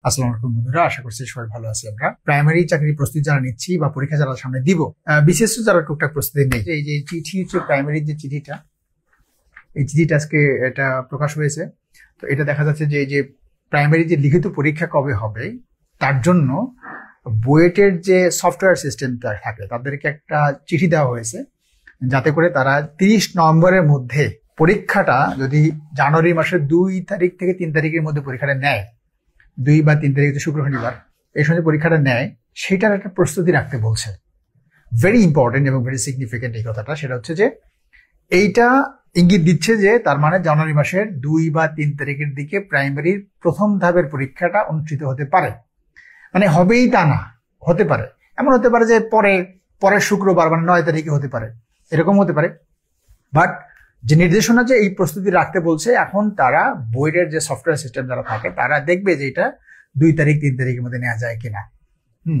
আসসালামু আলাইকুম বন্ধুরা, আশা করছি সবাই ভালো আছি। আমরা প্রাইমারি চাকরির প্রস্তুতি যারা নিচ্ছি বা পরীক্ষা যারা সামনে দিব, বিশেষ যারা টুকটাক প্রস্তুতি নেই, এই যে চিঠি হচ্ছে প্রাইমারি যে চিঠিটা, এই চিঠিটা আজকে এটা প্রকাশ হয়েছে। তো এটা দেখা যাচ্ছে যে এই যে প্রাইমারি যে লিখিত পরীক্ষা কবে হবে তার জন্য বুয়েটের যে সফটওয়্যার সিস্টেমটা থাকে তাদেরকে একটা চিঠি দেওয়া হয়েছে, যাতে করে তারা 30 নভেম্বরের মধ্যে পরীক্ষাটা, যদি জানুয়ারি মাসের 2 তারিখ থেকে 3 তারিখের মধ্যে পরীক্ষাটা নেয়, 2 বা 3 তারিখ শুক্র শনিবার এই সময় পরীক্ষাটা নেয়, সেটার একটা প্রস্তুতি রাখতে বলছে। ভেরি ইম্পর্টেন্ট এবং ভেরি সিগনিফিকেন্ট এই কথাটা। সেটা হচ্ছে যে এইটা ইঙ্গিত দিচ্ছে যে তার মানে জানুয়ারি মাসের 2 বা 3 তারিখের দিকে প্রাইমারির প্রথম ধাপের পরীক্ষাটা অনুষ্ঠিত হতে পারে। মানে হবেই তা না, হতে পারে, এমন হতে পারে যে পরের শুক্রবার মানে 9 তারিখে হতে পারে, এরকম হতে পারে। বাট যে নির্দেশনা যে এই প্রস্তুতি রাখতে বলছে, এখন তারা বোর্ডের যে সফটওয়্যার সিস্টেম যারা থাকে তারা দেখবে যে এটা 2 তারিখ 3 তারিখের মধ্যে নেওয়া যায় কিনা।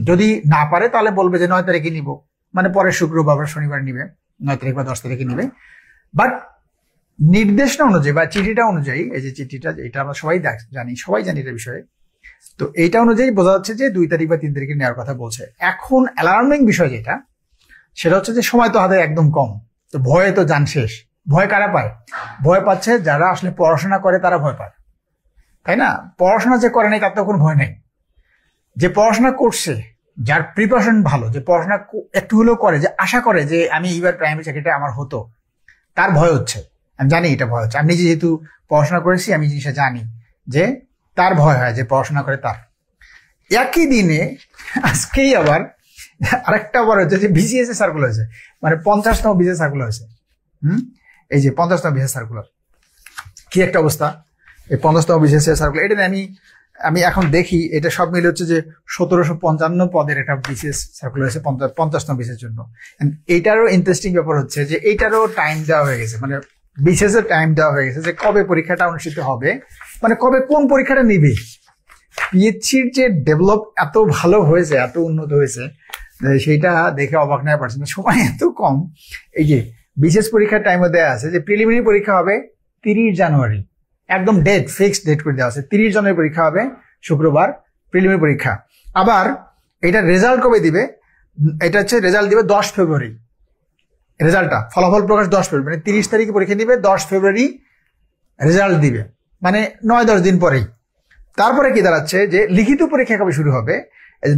যদি না পারে তাহলে বলবে যে 9 তারিখে নিব, মানে পরের শুক্রবার বা শনিবার নিবে, 9 তারিখ বা 10 তারিখে নিবে। বাট নির্দেশনা অনুযায়ী বা চিঠিটা অনুযায়ী, এই যে চিঠিটা, এটা আমরা সবাই জানি এটা বিষয়ে, তো এইটা অনুযায়ী বোঝা যাচ্ছে যে 2 তারিখ বা 3 তারিখে নেওয়ার কথা বলছে। এখন অ্যালার্মিং বিষয় যেটা, সেটা হচ্ছে যে সময় তো হাতে একদম কম, তো ভয়ে তো যান শেষ। ভয় কারা পায়? ভয় পাচ্ছে যারা আসলে পড়াশোনা করে তারা ভয় পায়, তাই না? পড়াশোনা যে করে নাই তার তো কোনো ভয় নেই। যে পড়াশোনা করছে, যার প্রিপারেশন ভালো, যে পড়াশোনা একটু হলেও করে, যে আশা করে যে আমি এইবার প্রাইমারি চাকরিটা আমার হতো, তার ভয় হচ্ছে। আমি জানি এটা ভয় হচ্ছে, আমি নিজে যেহেতু পড়াশোনা করেছি আমি জিনিসটা জানি যে তার ভয় হয় যে পড়াশোনা করে তার। একই দিনে আজকেই আবার আরেকটা আবার হচ্ছে যে বিসিএস এর সার্কুলার হয়েছে, মানে 50তম বিসিএস সার্কুলার হয়েছে। এই যে 50তম বিসিএস সার্কুলার, কি একটা অবস্থা! এই 50তম বিসিএস সার্কুলার, এটা আমি এখন দেখি, এটা সব মিলে হচ্ছে যে 1755 পদের একটা বিসিএস সার্কুলার হয়েছে 50তম বিসিএস জন্য। এইটারও ইন্টারেস্টিং ব্যাপার হচ্ছে যে এইটারও টাইম দেওয়া হয়ে গেছে, মানে বিসিএস এর টাইম দেওয়া হয়ে গেছে যে কবে পরীক্ষাটা অনুষ্ঠিত হবে, মানে কবে কোন পরীক্ষাটা নিবে। পিএইচসির যে ডেভেলপ এত ভালো হয়েছে, এত উন্নত হয়েছে, সেইটা দেখে অবাক না পারছে না, সময় এত কম। এই যে বিশেষ পরীক্ষার টাইমও দেওয়া আছে যে প্রিলিমিনারি পরীক্ষা হবে 30 জানুয়ারি, একদম ফিক্সড ডেট করে দেওয়া আছে। 30 জানুয়ারি পরীক্ষা হবে, শুক্রবার প্রিলিমিনারি পরীক্ষা। আবার এটা রেজাল্ট কবে দিবে? এটা হচ্ছে রেজাল্ট দিবে 10 ফেব্রুয়ারি। রেজাল্টটা, ফলাফল প্রকাশ 10 ফেব্রুয়ারি, মানে 30 তারিখে পরীক্ষা দিবে, 10 ফেব্রুয়ারি রেজাল্ট দিবে, মানে 9-10 দিন পরেই। তারপরে কি দাঁড়াচ্ছে যে লিখিত পরীক্ষা কবে শুরু হবে?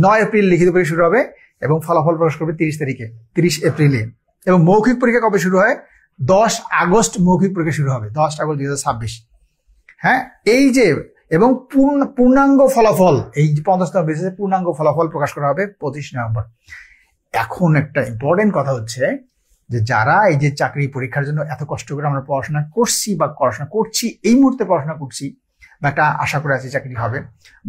9 এপ্রিল লিখিত পরীক্ষা শুরু হবে এবং ফলাফল প্রকাশ করবে 30 এপ্রিলে। এবং মৌখিক পরীক্ষা কবে শুরু হয়? 10 আগস্ট মৌখিক পরীক্ষা শুরু হবে, 10 আগস্ট 2026। হ্যাঁ, এই যে, এবং পূর্ণাঙ্গ ফলাফল, এই যে 50তম বিসিএস পূর্ণাঙ্গ ফলাফল প্রকাশ করা হবে 25 নভেম্বর। এখন একটা ইম্পর্টেন্ট কথা হচ্ছে যে যারা এই যে চাকরি পরীক্ষার জন্য এত কষ্ট করে আমরা পড়াশোনা করছি বা পড়াশোনা করছি, এই মুহূর্তে পড়াশোনা করছি বা একটা আশা করে আছি চাকরি হবে,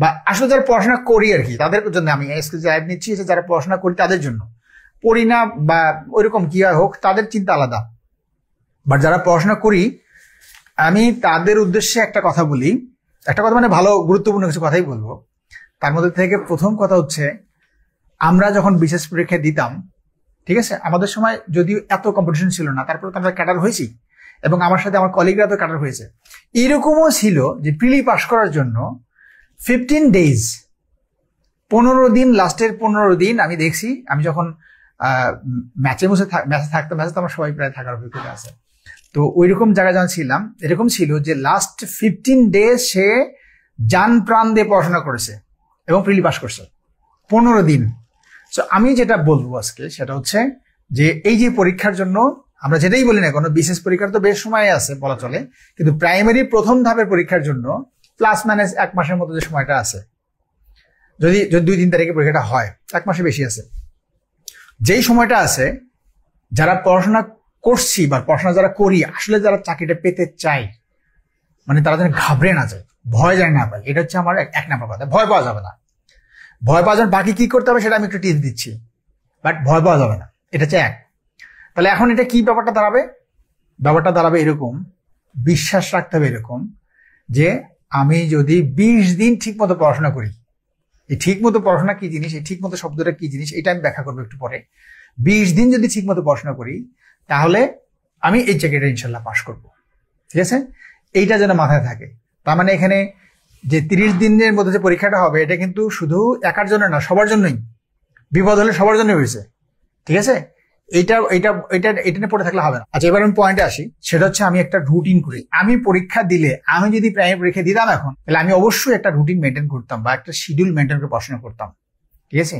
বা আসলে যারা পড়াশোনা করি আর কি, তাদের জন্য আমি লাইভ নিচ্ছি, যারা পড়াশোনা করি তাদের জন্য। পড়ি না বা ওইরকম কি হয় হোক, তাদের চিন্তা আলাদা। বাট যারা পড়াশোনা করি, আমি তাদের উদ্দেশ্যে একটা কথা বলি, একটা কথা মানে ভালো গুরুত্বপূর্ণ কিছু কথাই বলবো। তার মধ্যে থেকে প্রথম কথা হচ্ছে, আমরা যখন বিশেষ পরীক্ষা দিতাম, ঠিক আছে, আমাদের সময় যদিও এত কম্পিটিশন ছিল না, তারপরে তো আমরা ক্যাডার হয়েছি এবং আমার সাথে আমার কলিগরা তো ক্যাডার হয়েছে। এরকমও ছিল যে প্রিলি পাস করার জন্য 15 ডেজ, 15 দিন, লাস্টের 15 দিন আমি দেখছি। আমি যখন ম্যাচে থাকতাম, ম্যাচে তো আমার সবাই প্রায় থাকার অভিজ্ঞতা আছে, তো ওইরকম জায়গায় যখন ছিলাম, এরকম ছিল যে লাস্ট 15 ডেজ সে যান প্রাণ দিয়ে পড়াশোনা করেছে এবং প্রিলি পাস করছে 15 দিন। তো আমি যেটা বলবো আজকে সেটা হচ্ছে যে এই যে পরীক্ষার জন্য আমরা যেটাই বলি না কোনো, বিশেষ পরীক্ষার তো বেশ সময় আছে বলা চলে, কিন্তু প্রাইমারি প্রথম ধাপের পরীক্ষার জন্য প্লাস মাইনাস 1 মাসের মতো যে সময়টা আছে, যদি 2-3 তারিখে পরীক্ষাটা হয়, 1 মাসে বেশি আছে। যেই সময়টা আছে, যারা পড়াশোনা করছি বা পড়াশোনা যারা করি, আসলে যারা চাকরিটা পেতে চাই, মানে তারা যেন ঘাবড়ে না যায়, ভয় যেন না পায়, এটা হচ্ছে আমার 1 নাম্বার কথা। ভয় পাওয়া যাবে না। ভয় পাওয়া যাবে, বাকি কি করতে হবে সেটা আমি একটু টিপস দিচ্ছি, বাট ভয় পাওয়া যাবে না, এটা হচ্ছে 1। তাহলে এখন এটা কি ব্যাপারটা দাঁড়াবে? ব্যাপারটা দাঁড়াবে এরকম, বিশ্বাস রাখতে হবে এরকম যে আমি যদি 20 দিন ঠিক মতো পড়াশোনা করি, এই ঠিক মতো পড়াশোনা কি জিনিস, এই ঠিক মতো শব্দটা কি জিনিস, এটা আমি ব্যাখ্যা করবো একটু পরে। 20 দিন যদি ঠিক মতো পড়াশোনা করি, তাহলে আমি এই চাকরিটা ইনশাল্লাহ পাশ করবো, ঠিক আছে? এইটা যেন মাথায় থাকে। তার মানে এখানে যে 30 দিনের মধ্যে যে পরীক্ষাটা হবে এটা কিন্তু শুধু একার জন্য না, সবার জন্যই। বিপদ হলে সবার জন্য হয়েছে, ঠিক আছে? এটা এটা এটা এটা নিয়ে পড়ে থাকলে হবে না। আচ্ছা, এবার আমি পয়েন্টে আসি, সেটা হচ্ছে আমি একটা রুটিন করি। আমি পরীক্ষা দিলে, আমি যদি প্রাইমারি পরীক্ষা দিতাম এখন, তাহলে আমি অবশ্যই একটা রুটিন মেনটেন করতাম বা একটা শিডিউল মেনটেন করে পড়াশোনা করতাম, ঠিক আছে?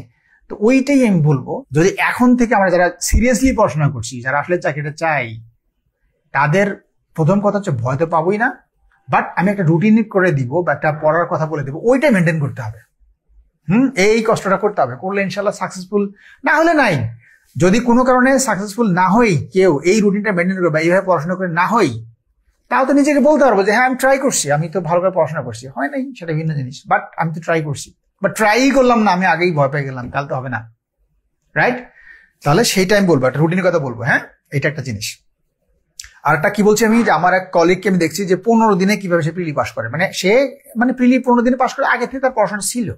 তো ওইটাই আমি বলবো, যদি এখন থেকে আমরা যারা সিরিয়াসলি পড়াশোনা করছি, যারা আসলে চাকরিটা চাই, তাদের প্রথম কথা হচ্ছে ভয় তো পাবোই না, বাট আমি একটা রুটিন করে দিব বা একটা পড়ার কথা বলে দিব, ওইটাই মেনটেন করতে হবে। এই কষ্টটা করতে হবে, করলে ইনশাল্লাহ সাকসেসফুল। না হলে নাই, যদি কোনো কারণে সাকসেসফুল না হই, কেউ এই রুটিনটা মেনটেন করে বা এইভাবে পড়াশোনা করে না হই, তাও তো নিজেকে বলতে পারবো যে হ্যাঁ আমি ট্রাই করছি, আমি তো ভালো করে পড়াশোনা করছি। হয় নাই সেটা ভিন্ন জিনিস, বাট আমি তো ট্রাই করছি, বাট ট্রাই করলাম না, আমি আগেই ভয় পেয়ে গেলাম, তাহলে তো হবে না, রাইট? তাহলে সেইটা আমি বলবো, একটা রুটিনের কথা বলবো। হ্যাঁ, এটা একটা জিনিস। আর একটা কি বলছি আমি, যে আমার এক কলিগকে আমি দেখছি যে 15 দিনে কিভাবে সে প্রিলি পাস করে। মানে সে প্রিলি 15 দিনে পাস করে, আগে থেকে তার পড়াশোনা ছিল,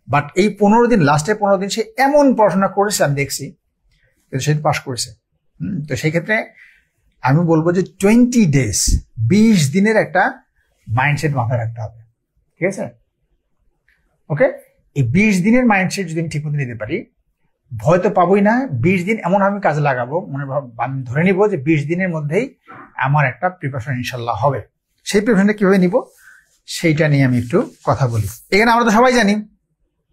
বাট এই 15 দিন, লাস্টে 15 দিন সে এমন পড়াশোনা করেছে আমি দেখছি, কিন্তু সে পাস করেছে। তো সেই ক্ষেত্রে আমি বলবো যে 20 ডেজ, 20 দিনের একটা মাইন্ডসেট মাথায় রাখতে হবে, ঠিক আছে? ওকে, এই 20 দিনের মাইন্ডসেট যদি আমি ঠিক মতো নিতে পারি, ভয় তো পাবোই না। 20 দিন এমন আমি কাজে লাগাবো, আমি ধরে নিব যে 20 দিনের মধ্যেই আমার একটা প্রিপারেশন ইনশাল্লাহ হবে। সেই প্রিপারেশনটা কিভাবে নিব সেইটা নিয়ে আমি একটু কথা বলি। এখানে আমরা তো সবাই জানি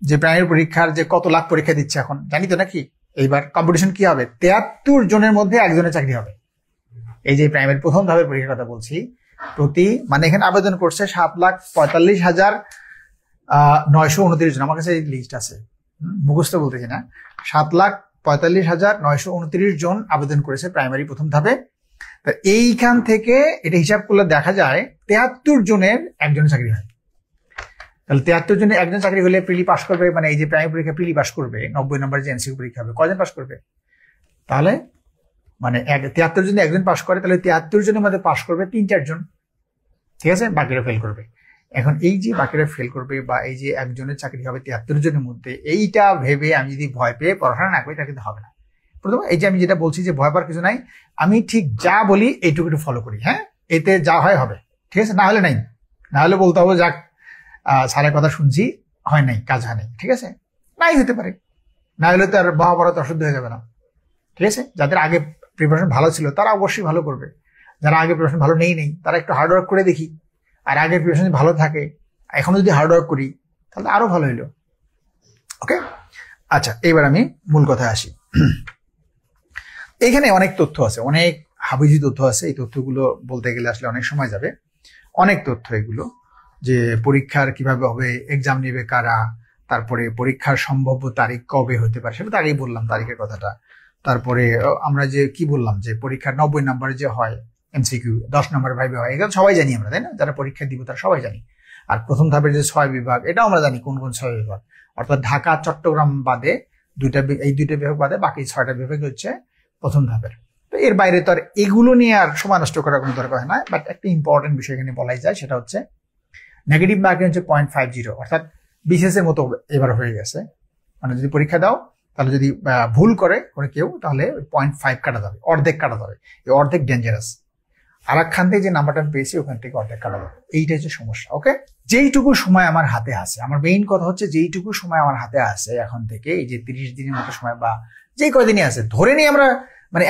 যে প্রাইমারি পরীক্ষার যে কত লাখ পরীক্ষা দিচ্ছে এখন, জানি তো নাকি? এইবার কম্পিটিশন কি হবে, 73 জনের মধ্যে একজনের চাকরি হবে। এই যে প্রাইমারি প্রথম ধাপের পরীক্ষার কথা বলছি, এখানে আবেদন করছে 7,45,929 জন। আমার কাছে এই লিস্ট আছে, মুখস্থ বলতেছি না। 7,45,929 জন আবেদন করেছে প্রাইমারি প্রথম ধাপে। এইখান থেকে এটা হিসাব করলে দেখা যায় 73 জনের একজনের চাকরি হয়। তাহলে 73 জনের একজন চাকরি হলে প্রিলি পাস করবে, মানে এই যে প্রাইমারি পরীক্ষা প্রিলি পাস করবে, 90 নম্বর যে এমসিকিউ পরীক্ষা হবে, কয়জন পাস করবে? তাহলে 73 জনে একজন পাস করে, তাহলে 73 জনের মধ্যে পাস করবে 3-4 জন, ঠিক আছে? বাকিরা ফেল করবে। এখন এই যে বাকিরা ফেল করবে বা এই যে একজনের চাকরি হবে 73 জনের মধ্যে, এইটা ভেবে আমি যদি ভয় পেয়ে পড়াশোনা না করি, তা কিন্তু হবে না। প্রথমে এই যে আমি যেটা বলছি যে ভয় পাওয়ার কিছু নাই, আমি ঠিক যা বলি এইটুকু একটু ফলো করি। হ্যাঁ, এতে যা হয় হবে, ঠিক আছে? না হলে নাই, না হলে বলতে হবে যাক স্যারের কথা শুনছি, হয় নাই, কাজ হয় নাই, ঠিক আছে? নাই হতে পারে, না হলে তো আর মহাভারত অশুদ্ধ হয়ে যাবে না, ঠিক আছে? যাদের আগে প্রিপারেশন ভালো ছিল তারা অবশ্যই ভালো করবে, যারা আগে প্রিপারেশন ভালো নেই তারা একটু হার্ডওয়ার্ক করে দেখি, আর আগের প্রিপারেশন ভালো থাকে, এখন যদি হার্ডওয়ার্ক করি তাহলে আরো ভালো হইলো। ওকে, আচ্ছা, এবার আমি মূল কথায় আসি। এখানে অনেক তথ্য আছে, অনেক হাবিজি তথ্য আছে। এই তথ্যগুলো বলতে গেলে আসলে অনেক সময় যাবে। অনেক তথ্য এগুলো, যে পরীক্ষার কিভাবে হবে, এক্সাম নেবে কারা, তারপরে পরীক্ষার সম্ভাব্য তারিখ কবে হতে পারে, সেটা তো আগেই বললাম তারিখের কথাটা। তারপরে আমরা যে কি বললাম যে পরীক্ষার 90 নম্বরে যে হয় এমসিকিউ, 10 নম্বর ভাইবে হয়, এটা সবাই জানি আমরা, তাই না? যারা পরীক্ষা দিব তারা সবাই জানি। আর প্রথম ধাপের যে 6 বিভাগ, এটাও আমরা জানি কোন কোন 6 বিভাগ, অর্থাৎ ঢাকা চট্টগ্রাম বাদে এই দুইটা বিভাগ বাদে বাকি 6টা বিভাগ হচ্ছে প্রথম ধাপের। তো এর বাইরে তো আর এগুলো নিয়ে আর সময় নষ্ট করার কোনো দরকার হয় না। বাট একটা ইম্পর্টেন্ট বিষয় এখানে বলাই যায়, সেটা হচ্ছে নেগেটিভ মার্কিং হচ্ছে 0.50, অর্থাৎ বিসিএস এর মতো এবার হয়ে গেছে। মানে যদি পরীক্ষা দাও, তাহলে যদি ভুল করে কেউ, তাহলে 0.5 কাটা যাবে, অর্ধেক কাটা যাবে। এই অর্ধেক ডেঞ্জারাস। আর একখান থেকে যে নাম্বারটা আমি পেয়েছি ওখান থেকে অর্ধেক কাটা যাবে, এইটা হচ্ছে সমস্যা। ওকে, যেইটুকু সময় আমার হাতে আছে, আমার মেইন কথা হচ্ছে যেইটুকু সময় আমার হাতে আছে এখন থেকে, এই যে 30 দিনের মতো সময় বা যে কয়দিনই আছে, ধরে নিই আমরা,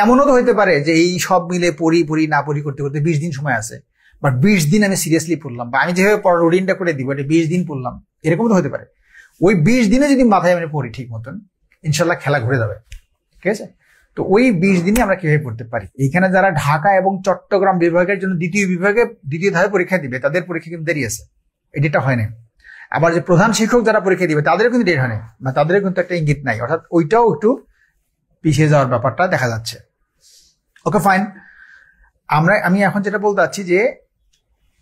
এমনও তো হইতে পারে যে এই সব মিলে পড়ি না পড়ি করতে করতে 20 দিন সময় আছে, বাট 20 দিন আমি সিরিয়াসলি পড়লাম, বা আমি যেভাবে পড়ার রুটিনটা করে দিব এটা 20 দিন পড়লাম, এরকম তো হতে পারে। ওই 20 দিনে যদি মাথায় আমি পড়ি ঠিক মতন, ইনশাল্লাহ খেলা ঘুরে যাবে, ঠিক আছে? তো ওই 20 দিনে আমরা কিভাবে পড়তে পারি? এইখানে যারা ঢাকা এবং চট্টগ্রাম বিভাগের জন্য দ্বিতীয় ধাপে পরীক্ষা দিবে, তাদের পরীক্ষা কিন্তু দেরি আছে, এই ডেটটা হয় না। আবার যে প্রধান শিক্ষক যারা পরীক্ষা দিবে তাদেরও কিন্তু ডেট হয় না, বা তাদের কিন্তু একটা ইঙ্গিত নাই, অর্থাৎ ওইটাও একটু পিছিয়ে যাওয়ার ব্যাপারটা দেখা যাচ্ছে। ওকে, ফাইন। আমি এখন যেটা বলতে চাচ্ছি যে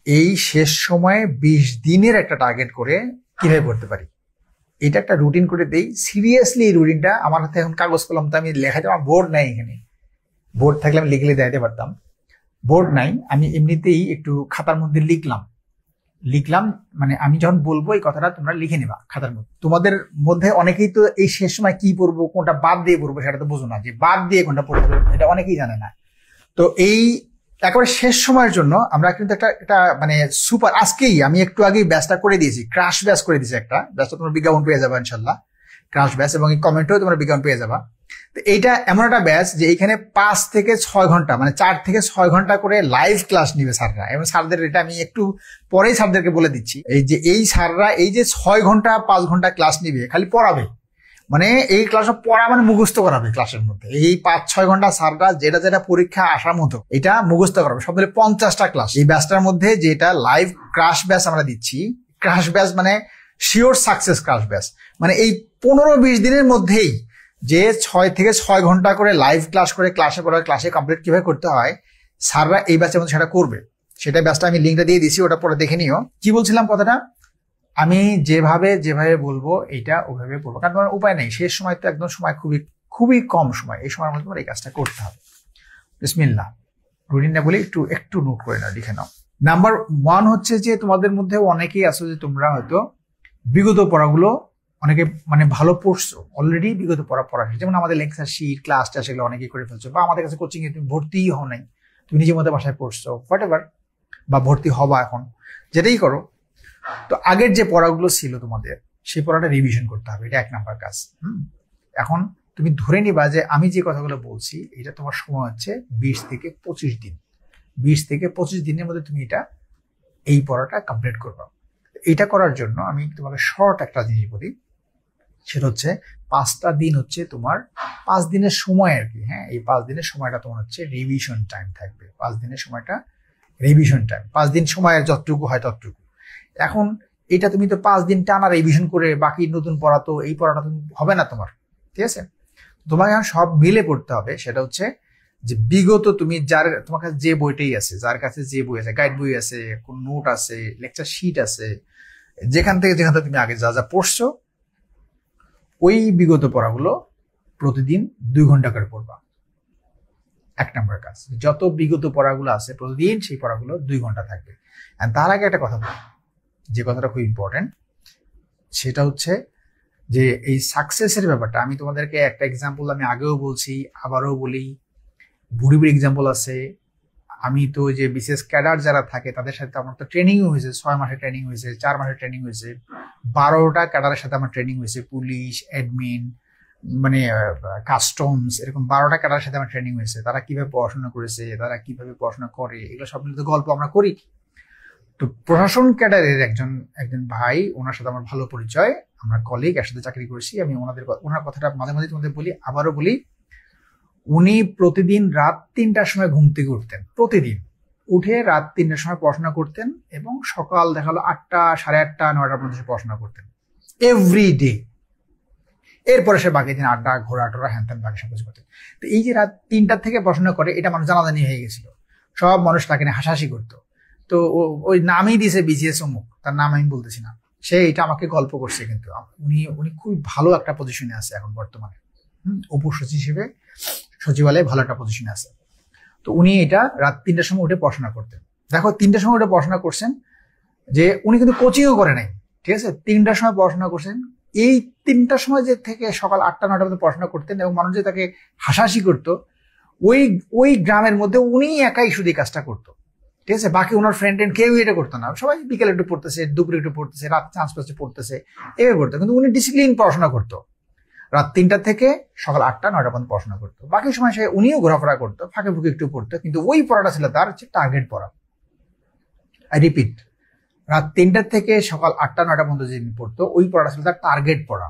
এই শেষ সময়ে 20 দিনের একটা টার্গেট করে কিভাবে পড়তে পারি, এটা একটা রুটিন করে দেই। সিরিয়াসলি এই রুটিনটা আমার হাতে এখন কাগজ কলম তো আমি লেখাতে, আমার বোর্ড নাই এখানে, বোর্ড থাকলে আমি লিখলে দেখাতে পারতাম, বোর্ড নাই। আমি এমনিতেই একটু খাতার মধ্যে লিখলাম, আমি যখন বলবো এই কথাটা তোমরা লিখে নেবা খাতার মধ্যে। তোমাদের মধ্যে অনেকেই তো এই শেষ সময় কি পড়বো, কোনটা বাদ দিয়ে পড়বো সেটা তো বোঝো না, যে বাদ দিয়ে কোনটা পড়বো এটা অনেকেই জানে না। তো এই একেবারে শেষ সময়ের জন্য আমরা কিন্তু একটা মানে সুপার, আজকেই আমি একটু আগেই ব্যাচটা করে দিয়েছি, ক্রাশ ব্যাচ করে দিয়েছি। একটা ব্যাচটা তোমরা বিজ্ঞাপন পেয়ে যাবে ইনশাল্লাহ, ক্রাশ ব্যাচ, এবং এই কমেন্টেও তোমরা বিজ্ঞাপন পেয়ে যাবা। তো এইটা এমন একটা ব্যাচ যে এইখানে 5 থেকে 6 ঘন্টা মানে 4 থেকে 6 ঘন্টা করে লাইভ ক্লাস নিবে স্যাররা। এবং স্যারদের এটা আমি একটু পরেই স্যারদেরকে বলে দিচ্ছি, এই স্যাররা এই যে 6 ঘন্টা 5 ঘন্টা ক্লাস নিবে, খালি পড়াবে, মানে এই ক্লাস পড়া মানে মুখস্থ করাবে ক্লাসের মধ্যে। এই 5-6 ঘন্টা স্যাররা যেটা যেটা পরীক্ষা আসার মতো এটা মুখস্থ করাবে। সব মিলে 50টা ক্লাস। এই ব্যাচটার মধ্যে যেটা লাইভ ক্রাশ ব্যাচ আমরা দিচ্ছি, ক্রাশ ব্যাচ মানে শিওর সাকসেস ক্রাশ ব্যাচ, মানে এই 15-20 দিনের মধ্যেই যে 6 থেকে 6 ঘন্টা করে লাইভ ক্লাস করে ক্লাসে পড়া, ক্লাসে কমপ্লিট কিভাবে করতে হয় স্যাররা এই ব্যাচের মধ্যে সেটা করবে। সেটা ব্যাচটা আমি লিঙ্কটা দিয়ে দিছি, ওটা পরে দেখে নিও। কি বলছিলাম কথাটা, আমি যেভাবে বলবো এইটা ওইভাবে বলবো, কারণ তোমার উপায় নেই। শেষ সময় তো একদম সময় খুবই খুবই কম সময়, এই সময়ের মধ্যে তোমার এই কাজটা করতে হবে। বিসমিল্লাহ, রুটিনটা বলি একটু নোট করে নাও, লিখে নাও। নাম্বার 1 হচ্ছে যে তোমাদের মধ্যে অনেকেই আছো যে তোমরা হয়তো বিগত পড়াগুলো অনেকে মানে ভালো পড়ছো, অলরেডি বিগত পড়া যেমন আমাদের লেকচার শিট, ক্লাসটা, সেগুলো অনেকেই করে ফেলছো, বা আমাদের কাছে কোচিং এ তুমি ভর্তিই হও নাই, তুমি নিজের মধ্যে বাসায় পড়ছো, হোয়াটএভার, বা ভর্তি হবা এখন, যেটাই করো। তো আগের যে পড়াগুলো ছিল তোমাদের, সেই পড়াটা রিভিশন করতে হবে, এটা 1 নাম্বার কাজ। এখন তুমি ধরে নিবা যে আমি যে কথাগুলো বলছি এটা তোমার সময় হচ্ছে 20 থেকে 25 দিন। 20 থেকে 25 দিনের মধ্যে তুমি এই পড়াটা কমপ্লিট করবা। এটা করার জন্য আমি তোমাকে শর্ট একটা জিনিস বলি, সেটা হচ্ছে 5টা দিন হচ্ছে তোমার 5 দিনের সময় আর কি। হ্যাঁ, এই 5 দিনের সময়টা তোমার হচ্ছে রিভিশন টাইম থাকবে। 5 দিনের সময়টা রিভিশন টাইম, 5 দিন সময়ের যতটুকু হয় ততটুকু। এখন এটা তুমি তো 5 দিন টানা রিভিশন করে বাকি নতুন পড়া, তো এই পড়াটা তুমি হবে না তোমার, ঠিক আছে? তোমাকে এখন সব মিলে পড়তে হবে। সেটা হচ্ছে যে বিগত তুমি তোমার কাছে যে বইটাই আছে, যার কাছে যে বই আছে, গাইড বই আছে, কোন নোট আছে, লেকচার শিট আছে, যেখান থেকে তুমি আগে যা পড়ছো, ওই বিগত পড়াগুলো প্রতিদিন 2 ঘন্টা করে পড়বা। 1 নম্বর কাজ, যত বিগত পড়াগুলো আছে প্রতিদিন সেই পড়াগুলো 2 ঘন্টা থাকবে। আর তার আগে একটা কথা বলি, যে কথাটা খুব ইম্পর্টেন্ট, সেটা হচ্ছে যে এই সাকসেসের ব্যাপারটা আমি তোমাদেরকে একটা এক্সাম্পল আমি আগেও বলছি, আবারও বলি, বুড়ি এক্সাম্পল আছে। আমি তো যে বিশেষ ক্যাডার যারা থাকে তাদের সাথে আমার তো ট্রেনিং হয়েছে, 6 মাসের ট্রেনিং হয়েছে, 4 মাসের ট্রেনিং হয়েছে, 12টা ক্যাডারের সাথে আমার ট্রেনিং হয়েছে, পুলিশ, অ্যাডমিন, মানে কাস্টমস, এরকম 12টা ক্যাডারের সাথে আমার ট্রেনিং হয়েছে। তারা কিভাবে পড়াশোনা করেছে, তারা কিভাবে পড়াশোনা করে, এগুলো সব মিলে তো গল্প আমরা করি। তো প্রশাসন ক্যাডারের একজন ভাই, ওনার সাথে আমার ভালো পরিচয়, আমরা কলিগ, একসাথে চাকরি করেছি। আমি ওনার কথাটা মাঝে মাঝে তোমাদের বলি, আবারও বলি। উনি প্রতিদিন রাত 3টার সময় ঘুম থেকে উঠতেন, প্রতিদিন উঠে রাত 3টার সময় পড়াশোনা করতেন, এবং সকাল দেখা হলো 8টা, 8:30, 9টার মধ্যে পড়াশোনা করতেন এভরি ডে। এরপরে সে বাকি দিন আড্ডা, ঘোরা টোরা, হ্যান ত্যান বাকি সব কিছু করতেন। তো এই যে রাত 3টার থেকে পড়াশোনা করে, এটা মানুষ জানাজানি হয়ে গেছিল, সব মানুষ তাকে নিয়ে হাসাহাসি করতো। তো ওই নামই দিয়েছে বিজিএস অমুক, তার নাম আমি বলতেছি না, সে এটা আমাকে গল্প করছে। কিন্তু উনি খুব ভালো একটা পজিশনে আছে এখন বর্তমানে, উপসচিব হিসেবে সচিবালয়ে ভালো একটা পজিশনে আছে। তো উনি এটা রাত 3টার সময় উঠে পড়াশোনা করতেন। দেখো, 3টার সময় উঠে পড়াশোনা করছেন, যে উনি কিন্তু কোচিংও করে নাই, ঠিক আছে? 3টার সময় পড়াশোনা করছেন। এই 3টার সময় যে থেকে সকাল 8টা 9টার মধ্যে পড়াশোনা করতেন, এবং মানুষ যে তাকে হাসাহাসি করতো, ওই গ্রামের মধ্যে উনি একাই শুধু কাজটা করতো, ঠিক আছে? বাকি ওনার ফ্রেন্ড কেউই এটা করতো না। সবাই বিকেলে একটু পড়তেছে, দুপুরে একটু পড়তেছে, রাত চান্স পাচ্ছে পড়তেছে, এভাবে করতো। কিন্তু উনি ডিসিপ্লিন পড়াশোনা করতো, রাত 3টা থেকে সকাল 8টা 9টা পর্যন্ত পড়াশোনা করতো। বাকি সময় উনিও ঘোরাফেরা করতো, ফাঁকে ফুঁকে একটু পড়তো, কিন্তু ওই পড়াটা ছিল তার হচ্ছে টার্গেট পড়া। আই রিপিট, রাত 3টা থেকে সকাল 8টা 9টা পর্যন্ত যে পড়তো, ওই পড়াটা ছিল তার টার্গেট পড়া,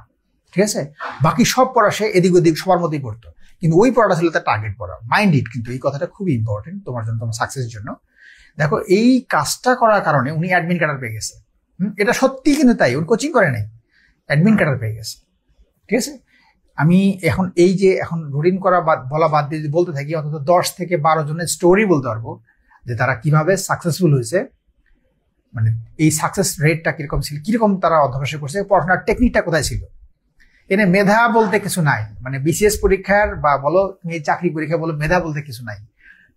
ঠিক আছে? বাকি সব পড়া সে এদিক ওদিক সবার মধ্যেই পড়তো, কিন্তু ওই পড়াটা ছিল তার টার্গেট পড়া। মাইন্ড ইট, কিন্তু এই কথাটা খুবই ইম্পর্টেন্ট তোমার জন্য, তোমার সাকসেসের জন্য। দেখো, এই কাজটা করার কারণে উনি অ্যাডমিন ক্যাডার পেয়ে গেছে। এটা সত্যি, কিন্তু তাই, উনি কোচিং করে নাই, অ্যাডমিন ক্যাডার পেয়ে গেছে, ঠিক আছে? আমি এখন রুটিন করা বলা বাদ দিয়ে বলতে থাকি, অন্তত 10 থেকে 12 জনের স্টোরি বলতে পারবো, যে তারা কিভাবে সাকসেসফুল হয়েছে, মানে এই সাকসেস রেটটা কিরকম ছিল, কিরকম তারা অধ্যবসায় করছে, পড়াশোনার টেকনিকটা কোথায় ছিল। এনে মেধা বলতে কিছু নাই, মানে বিসিএস পরীক্ষার বা বলো তুমি চাকরি পরীক্ষা বলো, মেধা বলতে কিছু নাই।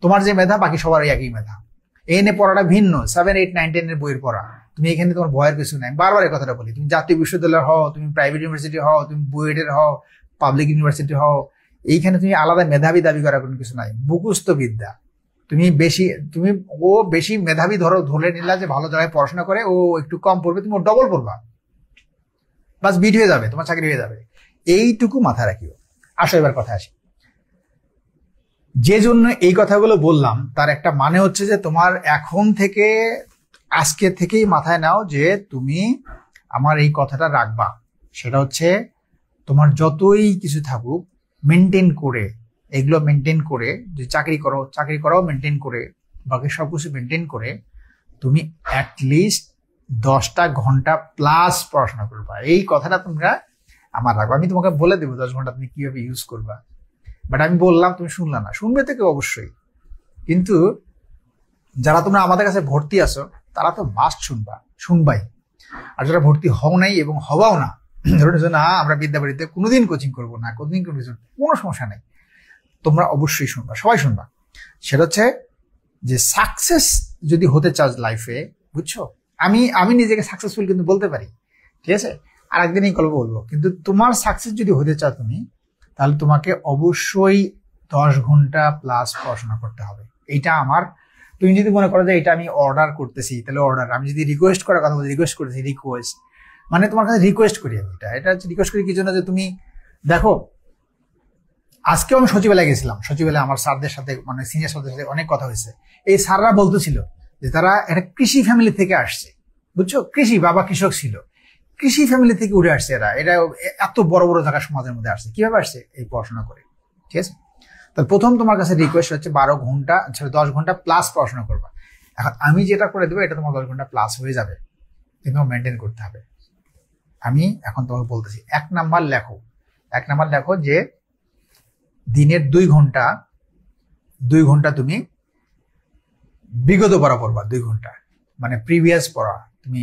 তোমার যে মেধা, বাকি সবার একই মেধা। এনে পড়াটা ভিন্ন, 7, 8, 9, 10 এর বইয়ের পড়া। তুমি এখানে তোমার ভয়ের কিছু নাই। বারবার এই কথাটা বলি, তুমি জাতীয় বিশ্ববিদ্যালয় হও, তুমি প্রাইভেট ইউনিভার্সিটি হও, তুমি বুয়েটের হও, পাবলিক ইউনিভার্সিটি হও, এইখানে তুমি আলাদা মেধাবী দাবি করার কোনো কিছু নাই। মুখস্থ বিদ্যা, তুমি ও বেশি মেধাবী ধরে নিলা যে ভালো জায়গায় পড়াশোনা করে, ও একটু কম পড়বে, তুমি ডবল পড়বা, বাস বিট হয়ে যাবে, তোমার চাকরি হয়ে যাবে। এইটুকু মাথায় রাখিও। আসো এবার কথা আসি, যে জন্য এই কথাগুলো বললাম তার একটা মানে হচ্ছে যে তোমার এখন থেকে, আজকে থেকেই মাথায় নাও যে তুমি আমার এই কথাটা রাখবা। সেটা হচ্ছে তোমার যতই কিছু থাকুক মেনটেন করে, এগুলো মেনটেন করে, যে চাকরি করাও মেনটেন করে, বাকি সবকিছু মেনটেন করে তুমি অ্যাটলিস্ট 10টা ঘন্টা প্লাস পড়াশোনা করবা। এই কথাটা তোমরা আমার রাখবা। আমি তোমাকে বলে দেবো 10 ঘন্টা তুমি কিভাবে ইউজ করবা, বাট আমি বললাম তুমি শুনলা না। শুনবে তো কেউ অবশ্যই, কিন্তু যারা তোমরা আমাদের কাছে ভর্তি আছো তারা তো মাস্ট শুনবাই। আর যারা ভর্তি হও নাই এবং হবাও না, না আমরা বিদ্যাবাড়িতে কোনোদিন কোচিং করবো না, কোনো সমস্যা নেই, তোমরা অবশ্যই শুনবা, সবাই শুনবা। সেটা হচ্ছে যে সাকসেস যদি হতে চাও লাইফে, বুঝছো, আমি নিজেকে সাকসেসফুল কিন্তু বলতে পারি, ঠিক আছে, আর একদিন এই গল্প বলবো, কিন্তু তোমার সাকসেস যদি হতে চাও তুমি, তাহলে তোমাকে অবশ্যই 10 ঘন্টা প্লাস পড়াশোনা করতে হবে। এইটা আমার, তুমি যদি মনে করো যে এটা আমি অর্ডার করতেছি, তাহলে অর্ডার। আমি যদি রিকোয়েস্ট করার কথা বলি, রিকোয়েস্ট করতেছি, রিকোয়েস্ট মানে তোমার কাছে রিকোয়েস্ট করি আমি। এটা হচ্ছে রিকোয়েস্ট করি কি জন্য, যে তুমি দেখো, আজকেও আমি সচিবালয়ে গেছিলাম, সচিবালয়ে আমার স্যারদের সাথে, মানে সিনিয়র স্যারদের সাথে অনেক কথা হয়েছে। এই স্যাররা বলতেছিল যে তারা একটা কৃষি ফ্যামিলি থেকে আসছে, বুঝছো, কৃষি, বাবা কৃষক ছিল, কৃষি ফ্যামিলি থেকে উঠে আসছে এরা এত বড় বড় জায়গা সমাজের মধ্যে আসছে। কিভাবে আসছে? এই পড়াশোনা করে, ঠিক আছে। তাহলে প্রথম তোমার কাছে রিকোয়েস্ট হচ্ছে 12 ঘন্টা, 10 ঘন্টা প্লাস পড়াশোনা করবা। এখন আমি যেটা করে দেবো এটা তোমার 10 ঘন্টা প্লাস হয়ে যাবে, কিন্তু মেনটেন করতে হবে। আমি এখন তোমাকে বলতেছি, 1 নাম্বার লেখো যে দিনের 2 ঘন্টা তুমি বিগত পড়া 2 ঘন্টা, মানে প্রিভিয়াস পড়া। তুমি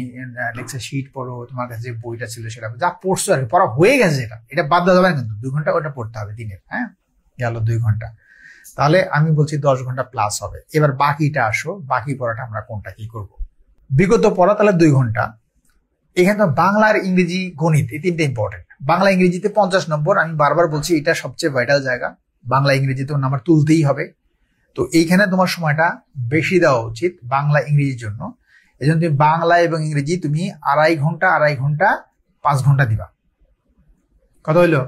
লেকচার শিট পড়ো, তোমার কাছে যে বইটা ছিল সেটা যা পড়ছো আর কি, পড়া হয়ে গেছে, এটা বাদ দেওয়া যাবে না, কিন্তু 2 ঘন্টা ওটা পড়তে হবে দিনের। হ্যাঁ, গেল 2 ঘন্টা, তাহলে আমি বলছি 10 ঘন্টা প্লাস হবে। এবার বাকিটা আসো, বাকি পড়াটা আমরা কোনটা কি করব। বিগত পড়া তাহলে 2 ঘন্টা। এখানে বাংলা আর ইংরেজি, গণিত, এই 3টা ইম্পর্টেন্ট। বাংলা ইংরেজিতে 50 নম্বর, আমি বারবার বলছি এটা সবচেয়ে ভাইটাল জায়গা, বাংলা ইংরেজিতে নাম্বার তুলতেই হবে। তো এইখানে তোমার সময়টা বেশি দেওয়া উচিত বাংলা ইংরেজির জন্য। এই জন্য তুমি বাংলা এবং ইংরেজি তুমি 2.5 ঘন্টা 5 ঘন্টা দিবা। কথা হইলো?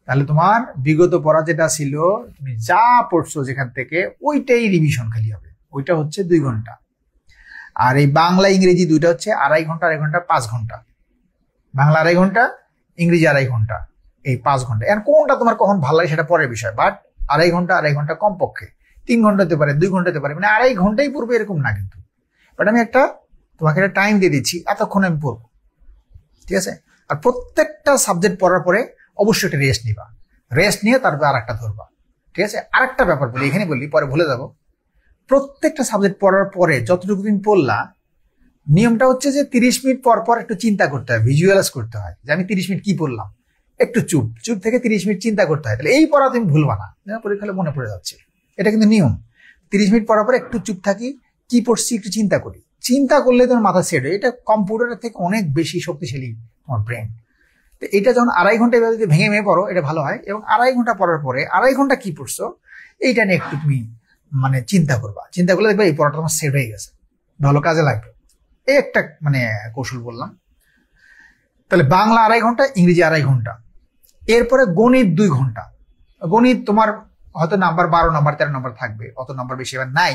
তাহলে তোমার বিগত পড়া যেটা ছিল, তুমি যা পড়ছো যেখান থেকে, ওইটাই রিভিশন খালি হবে, ওইটা হচ্ছে 2 ঘন্টা। আর এই বাংলা ইংরেজি দুইটা হচ্ছে 2.5 ঘন্টা 5 ঘন্টা। বাংলা 2.5 ঘন্টা, ইংরেজি 2.5 ঘন্টা, এই 5 ঘন্টা। এখন কোনটা তোমার কখন ভালো লাগে সেটা পরের বিষয়, বাট 2.5 ঘন্টা কমপক্ষে, 3 ঘন্টা হতে পারে, 2 ঘন্টা হতে পারে, মানে 2.5 ঘন্টাই পড়বে এরকম না কিন্তু। বাট আমি তোমাকে একটা টাইম দিয়ে দিচ্ছি, এতক্ষণ আমি পড়বো, ঠিক আছে। আর প্রত্যেকটা সাবজেক্ট পড়ার পরে অবশ্যই একটা রেস্ট নিবা, রেস্ট নিয়ে তারপর আরেকটা ধরবা, ঠিক আছে। আরেকটা ব্যাপার বলি, এখানে বলি, পরে ভুলে যাবো। প্রত্যেকটা সাবজেক্ট পড়ার পরে যতটুকু তুমি পড়লা, নিয়মটা হচ্ছে যে 30 মিনিট পর পর একটু চিন্তা করতে হয়, ভিজুয়ালাইজ করতে হয় যে আমি 30 মিনিট কি পড়লাম, একটু চুপ থেকে 30 মিনিট চিন্তা করতে হয়। তাহলে এই পড়া তুমি ভুলবা না, পরীক্ষা হলে মনে পড়ে যাচ্ছে, এটা কিন্তু নিয়ম। 30 মিনিট পড়ার পরে একটু চুপ থাকি, কি পড়ছি একটু চিন্তা করি, চিন্তা করলে তোমার মাথা সেট হয়। এটা কম্পিউটারের থেকে অনেক বেশি শক্তিশালী তোমার ব্রেন। তো এটা যখন 2.5 ঘন্টা যদি ভেঙে পড়ো, এটা ভালো হয়। এবং 2.5 ঘন্টা পড়ার পরে 2.5 ঘন্টা কি পড়ছো এইটা নিয়ে একটু তুমি মানে চিন্তা করবা, চিন্তা করলে দেখবে এই পড়াটা তোমার সেট হয়ে গেছে, ভালো কাজে লাগবে। এই একটা মানে কৌশল বললাম। তাহলে বাংলা 2.5 ঘন্টা, ইংরেজি 2.5 ঘন্টা। এরপরে গণিত 2 ঘন্টা। গণিত তোমার হয়তো নাম্বার 12 নম্বর 13 নম্বর থাকবে, অত নম্বর বেশি এবার নাই।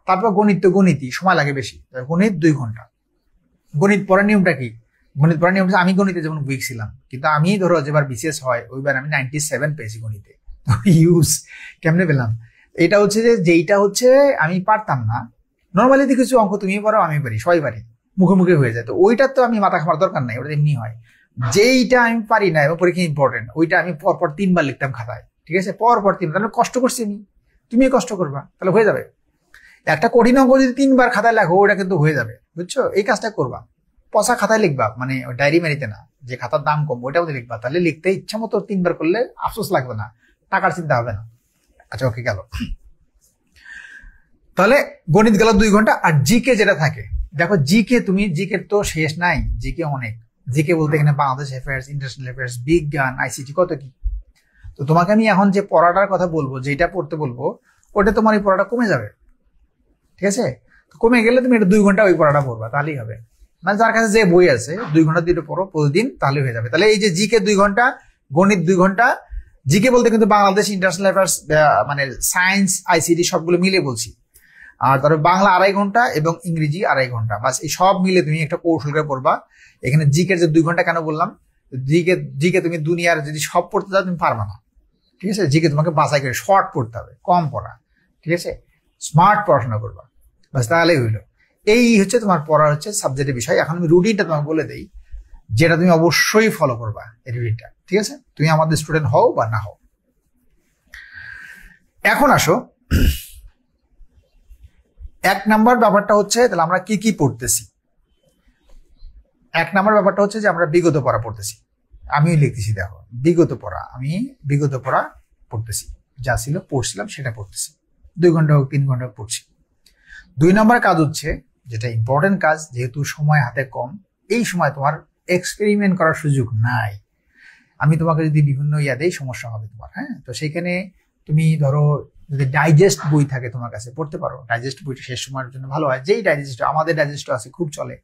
তারপর গণিত তো গণিতই, সময় লাগে বেশি, গণিত 2 ঘন্টা। গণিত পড়ার নিয়মটা কি? গণিত পড়ার নিয়ম, আমি গণিতে যেমন উইক ছিলাম, কিন্তু আমি ধরো যেবার বিসিএস হয় ওইবার আমি 97 পেয়েছি গণিতে। ইউজ কেমনে পেলাম? এটা হচ্ছে যেইটা হচ্ছে আমি পারতাম না, নর্মালি কিছু অঙ্ক তুমি পারো আমি পারি, সবাই পারি, মুখে হয়ে যায়। তো ওইটা তো আমি মাথা খামার দরকার নাই, ওটা এমনি হয়। যেইটা আমি পারি না এবং পরীক্ষা ইম্পর্টেন্ট, ওইটা আমি পরপর 3 বার লিখতাম খাতায়, ঠিক আছে, পরপর 3 বার। তাহলে কষ্ট করছি আমি, তুমি কষ্ট করবা, তাহলে হয়ে যাবে। একটা কঠিন অঙ্ক যদি 3 বার খাতায় লেখো, ওটা কিন্তু হয়ে যাবে, বুঝছো। এই কাজটা করবা, পচা খাতায় লিখবা, মানে ডায়েরি মারিতে না, যে খাতার দাম কম ওইটা মধ্যে লিখবা। তাহলে লিখতে ইচ্ছা মতো 3 বার করলে আফসোস লাগবে না, টাকার চিন্তা হবে না। আচ্ছা, ওকে, গেল। তাহলে গণিত গেল 2 ঘন্টা। আর জিকে যেটা থাকে, দেখো জিকে তো শেষ নাই, জিকে অনেক। জিকে বলতে এখানে বাংলাদেশ অ্যাফেয়ার্স, ইন্টারন্যাশনাল অ্যাফেয়ার্স, বিজ্ঞান, আইসিটি, কত কি। তো তোমাকে আমি এখন যে পড়াটার কথা বলবো, যেটা পড়তে বলবো, ওটা তোমার এই পড়াটা কমে যাবে, ঠিক আছে? কমে গেলে তুমি এটা 2 ঘন্টা ওই পড়াটা পড়বা, তাহলেই হবে। মানে যার কাছে যে বই আছে 2 ঘন্টা দিয়ে পড়ো প্রতিদিন, তাহলে হয়ে যাবে। তাহলে এই যে জিকে 2 ঘন্টা, গণিত 2 ঘন্টা, জিকে বলতে কিন্তু বাংলাদেশ, ইন্টারন্যাশনাল অ্যাফেয়ার্স, মানে সায়েন্স, আইসিটি সবগুলো মিলে বলছি। আর তারপর বাংলা 2.5 ঘন্টা এবং ইংরেজি 2.5 ঘন্টা, বাস এই সব মিলে তুমি একটা কৌশল করে পড়বা। এখানে জিকের যে 2 ঘন্টা কেন বললাম, জিকে তুমি দুনিয়ার যদি সব পড়তে যাও তুমি পারবা না, ঠিক আছে? জিকে তোমাকে বাছাই করে শর্ট পড়তে হবে, কম পড়া, ঠিক আছে? স্মার্ট পড়াশোনা করবা, বাস তাহলেই হইলো। এই হচ্ছে তোমার পড়ার হচ্ছে সাবজেক্টের বিষয়। এখন আমি রুটিনটা তোমাকে বলে দেই, যেটা তুমি অবশ্যই ফলো করবা, এই রুটিনটা, ঠিক আছে? তুমি আমাদের স্টুডেন্ট হও বা না হও। এখন আসো 1 নাম্বার ব্যাপারটা হচ্ছে, তাহলে আমরা কি কি পড়তেছি। 1 নাম্বার ব্যাপারটা হচ্ছে যে আমরা বিগত পড়া পড়তেছি। আমিও লিখতেছি, দেখো, বিগত পড়া, আমি বিগত পড়া পড়তেছি, যা ছিল পড়ছিলাম সেটা পড়তেছি, 2 ঘন্টা হোক 3 ঘন্টা হোক পড়ছি। 2 নম্বর কাজ হচ্ছে, যেটা ইম্পর্টেন্ট কাজ, যেহেতু সময় হাতে কম, এই সময় তোমার এক্সপেরিমেন্ট করার সুযোগ নাই। আমি তোমাকে যদি বিভিন্ন দেই, সমস্যা হবে তোমার, হ্যাঁ? তো সেইখানে তুমি ধরো যদি ডাইজেস্ট বই থাকে তোমার কাছে, পড়তে পারো। ডাইজেস্ট বইটা শেষ সময়ের জন্য ভালো হয়। যেই ডাইজেস্ট, আমাদের ডাইজেস্ট আছে, খুব চলে,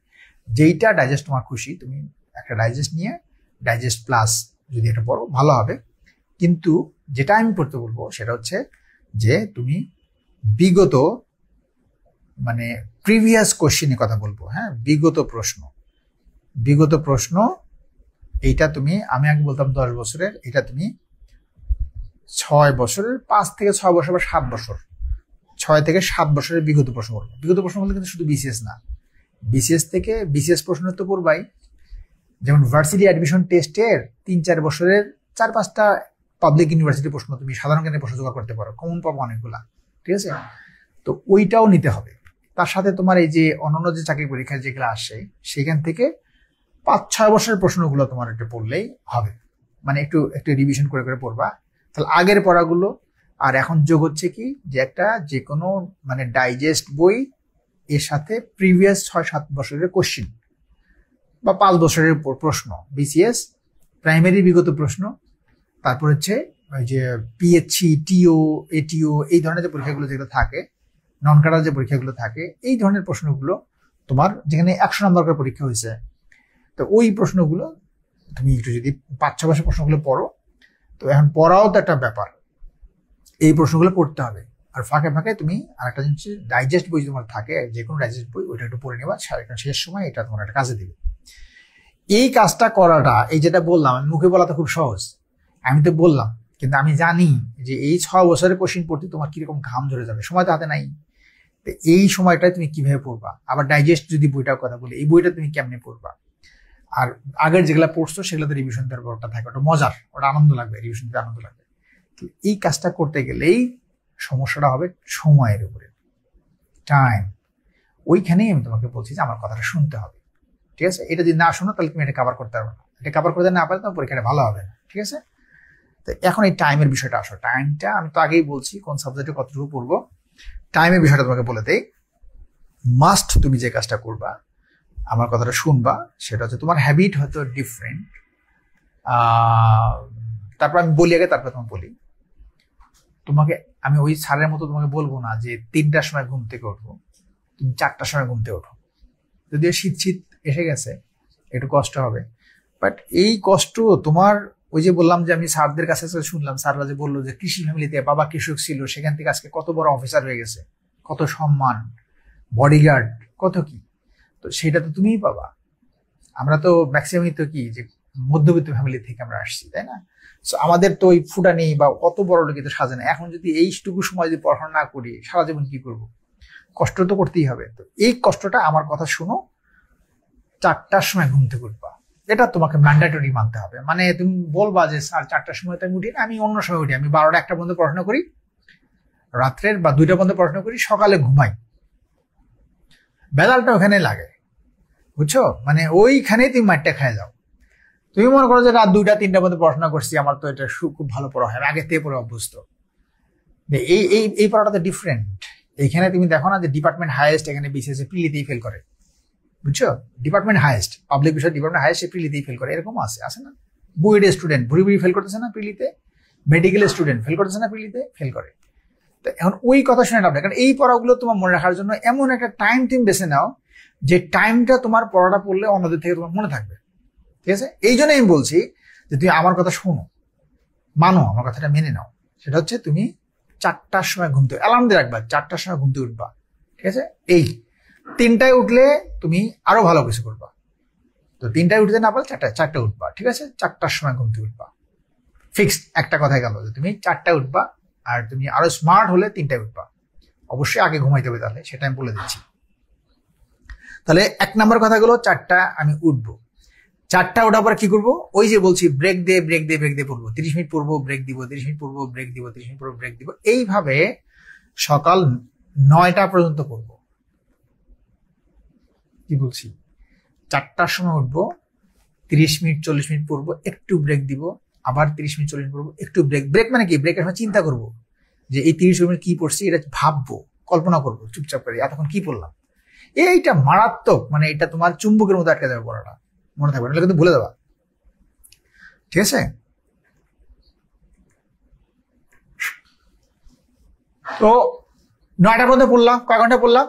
যেইটা ডাইজেস্ট তোমার খুশি, তুমি একটা ডাইজেস্ট নিয়ে ডাইজেস্ট প্লাস যদি এটা পড়ো ভালো হবে। কিন্তু যেটা আমি পড়তে বলবো সেটা হচ্ছে যে তুমি বিগত, মানে প্রিভিয়াস কোশ্চেনের কথা বলবো, হ্যাঁ? বিগত প্রশ্ন এইটা তুমি, আমি আগে বলতাম 10 বছরের, এটা তুমি 6 বছরের, 5 থেকে 6 বছর বা 7 বছর, 6 থেকে 7 বছরের বিগত প্রশ্ন পড়বো। বিগত প্রশ্ন বলতে কিন্তু শুধু বিসিএস না, বিসিএস থেকে বিসিএস প্রশ্ন তো পড়বাই। যেমন ভার্সিটি অ্যাডমিশন টেস্টের 3-4 বছরের 4-5টা পাবলিক ইউনিভার্সিটি প্রশ্ন তুমি সাধারণ জ্ঞানের প্রশ্ন জোগাড় করতে পারো, কমন পাবো অনেকগুলা, ঠিক আছে? তো ওইটাও নিতে হবে। তার সাথে তোমার এই যে অন্যান্য যে চাকরি পরীক্ষায় যেগুলো আসে, সেখান থেকে 5-6 বছরের প্রশ্নগুলো তোমার একটু পড়লেই হবে। মানে একটু একটু রিভিশন করে করে পড়বা, তাহলে আগের পড়াগুলো। আর এখন যোগ হচ্ছে কি, যে একটা যে কোনো মানে ডাইজেস্ট বই, এর সাথে প্রিভিয়াস 6-7 বছরের কোশ্চিন বা 5 বছরের প্রশ্ন, বিসিএস প্রাইমারি বিগত প্রশ্ন, তারপর হচ্ছে ওই যে পিএইচসি, টিও, এটিও, এই ধরনের যে পরীক্ষাগুলো যেগুলো থাকে, নন ক্যাডার যে পরীক্ষাগুলো থাকে, এই ধরনের প্রশ্নগুলো তোমার যেখানে 100 নম্বর করে পরীক্ষা হয়েছে, তো ওই প্রশ্নগুলো তুমি একটু যদি 5-6 বছর প্রশ্নগুলো পড়ো, তো এখন পড়াও তো একটা ব্যাপার, এই প্রশ্নগুলো পড়তে হবে। আর ফাঁকে ফাঁকে তুমি আরেকটা জিনিস, ডাইজেস্ট বই তোমার থাকে, যে কোনো ডাইজেস্ট বই, ওইটা একটু পড়ে নেবা, শেষ সময় এটা তোমার একটা কাজে দিবে। এই কাজটা করাটা, এই যেটা বললাম, আমি মুখে বলা তো খুব সহজ, আমি তো বললাম, কিন্তু আমি জানি যে এই 6 বছরের কোশ্চিন পড়তে তোমার কিরকম ঘাম ধরে যাবে, সময় তো হাতে নাই। তো এই সময়টায় তুমি কিভাবে পড়বা? আবার ডাইজেস্ট যদি বইটার কথা বলি, এই বইটা তুমি কেমনে পড়বা? আর আগের যেগুলা পড়ছো সেগুলোতে রিভিশন দেওয়ার ব্যাপারটা থাকে, ওটা মজার, ওটা আনন্দ লাগবে, রিভিশন দিতে আনন্দ লাগবে। তো এই কাজটা করতে গেলেই সমস্যাটা হবে সময়ের উপরে, টাইম। ওইখানেই আমি তোমাকে বলছি যে আমার কথাটা শুনতে হবে, ঠিক আছে? এটা যদি না শোনো তাহলে তুমি এটা কভার করতে পারবে না, এটা কভার করতে না পারলে তোমার পরীক্ষাটা ভালো হবে না, ঠিক আছে? তো এখন এই টাইমের বিষয়টা আসো। টাইমটা আমি তো আগেই বলছি কোন সাবজেক্টে কতটুকু পড়বো। টাইমের বিষয়টা তোমাকে বলে দেই। মাস্ট তুমি যে কাজটা করবা, আমার কথাটা শুনবা, সেটা হচ্ছে তোমার হ্যাবিট হয়তো ডিফারেন্ট। তারপর আমি বলি আগে, তারপর তোমাকে বলি। তোমাকে আমি ওই স্যারের মতো তোমাকে বলবো না যে 3টার সময় ঘুম থেকে উঠবো, তুমি 4টার সময় ঘুম থেকে ওঠো। যদিও শীত শীত এসে গেছে, একটু কষ্ট হবে, বাট এই কষ্ট তোমার, ওই যে বললাম যে আমি স্যারদের কাছে শুনলাম, স্যাররা যে বললো যে কৃষি ফ্যামিলিতে বাবা কৃষক ছিল, সেখান থেকে আজকে কত বড় অফিসার হয়ে গেছে, কত সম্মান, বডিগার্ড, কত কি, তো সেটা তো তুমিই পাবা। আমরা তো ম্যাক্সিমামই তো কি, যে মধ্যবিত্ত ফ্যামিলি থেকে আমরা আসছি, তাই না? সো আমাদের তো ওই ফুটা নেই বা অত বড় লোকে তো সাজে না। এখন যদি এইটুকু সময় যদি পড়াশোনা না করি, সারা জীবন কি করবো? কষ্ট তো করতেই হবে। তো এই কষ্টটা, আমার কথা শুনো, 4টার সময় ঘুম থেকে উঠবা, এটা তোমাকে ম্যান্ডেটরি মানতে হবে। মানে তুমি বলবা যে স্যার 4টার সময় তো আমি উঠি না, আমি অন্য সময় উঠি, আমি 12টা-1টা পর্যন্ত পড়াশোনা করি, রাত্রের বা 2টা পর্যন্ত পড়াশোনা করি, সকালে ঘুমাই, বেলালটা ওখানে লাগে, বুঝছো? মানে ওইখানেই তুমি মাঠটা খায় যাও। তুমি মনে করো যে রাত 2টা-3টা পর্যন্ত পড়াশোনা করছি, আমার তো এটা খুব ভালো পড়া হয়, আগে থেকে পড়ে অভ্যস্ত। এই এই এই পড়াটা তো ডিফারেন্ট। এইখানে তুমি দেখো না যে ডিপার্টমেন্ট হাইয়েস্ট এখানে বিসিএস প্রিলিতেই ফেল করে, বুঝছো? ডিপার্টমেন্ট হাইয়েস্ট, পাবলিক বিষয় ডিপার্টমেন্ট হাইয়েস্ট, প্রিলিতেই ফেল করে, এরকম আছে না? বুয়েটের স্টুডেন্ট ভুড়ি ভুড়ি ফেল করতেছে না প্রিলিতে, মেডিকেল স্টুডেন্ট ফেল করতেছে না প্রিলিতে, ফেল করে। তো তো এখন ওই কথা শুনে লাভ নেই, কারণ এই পড়াগুলো তোমার মনে রাখার জন্য এমন একটা টাইম তুমি বেছে নাও যে টাইমটা তোমার পড়াটা পড়লে অন্যদের থেকে তোমার মনে থাকবে। ঠিক আছে, এই জন্য আমি বলছি যে তুমি আমার কথা শোনো, মানো, আমার কথাটা মেনে নাও। সেটা হচ্ছে তুমি 4টার সময় ঘুমতে অ্যালার্ম দিয়ে রাখবা, 4টার সময় ঘুমতে উঠবা। ঠিক আছে, এই 3টায় উঠলে তুমি আরো ভালো কিছু করবা। তো 3টায় উঠতে না পারলে 4টায় উঠবা। ঠিক আছে, 4টার সময় ঘুমতে উঠবা, ফিক্সড একটা কথাই গেল যে তুমি 4টায় উঠবা। আর তুমি আরো স্মার্ট হলে 3টায় উঠবা। অবশ্যই আগে ঘুমাইতে হবে, তাহলে সেটা আমি বলে দিচ্ছি। তাহলে 1 নম্বর কথাগুলো 4টা আমি উঠবো। 4টা ওঠার পর কি করবো, ওই যে বলছি ব্রেক দিয়ে পড়বো, 30 মিনিট পড়বো, ব্রেক দিব, 30 মিনিট পড়বো, ব্রেক দিব, 30 মিনিট পড়বো, ব্রেক দিব। এইভাবে সকাল 9টা পর্যন্ত পড়বো। কি বলছি, 4টার সময় উঠবো, 30 মিনিট 40 মিনিট পড়বো, একটু ব্রেক দিব, আবার 30 মিনিট 40 মিনিট পড়বো, একটু ব্রেক মানে কি, ব্রেকের সময় চিন্তা করবো যে এই 30 মিনিট কি পড়ছি, এটা ভাববো, কল্পনা করবো চুপচাপ করে এতক্ষণ কি পড়লাম। এইটা মারাত্মক, মানে এটা তোমার চুম্বকের মতো আটকে যাবে পড়াটা, মনে থাকবে, নাহলে কিন্তু ভুলে দেবা। ঠিক আছে, তো 9টা পর্যন্ত পড়লাম, কয় ঘন্টা পড়লাম,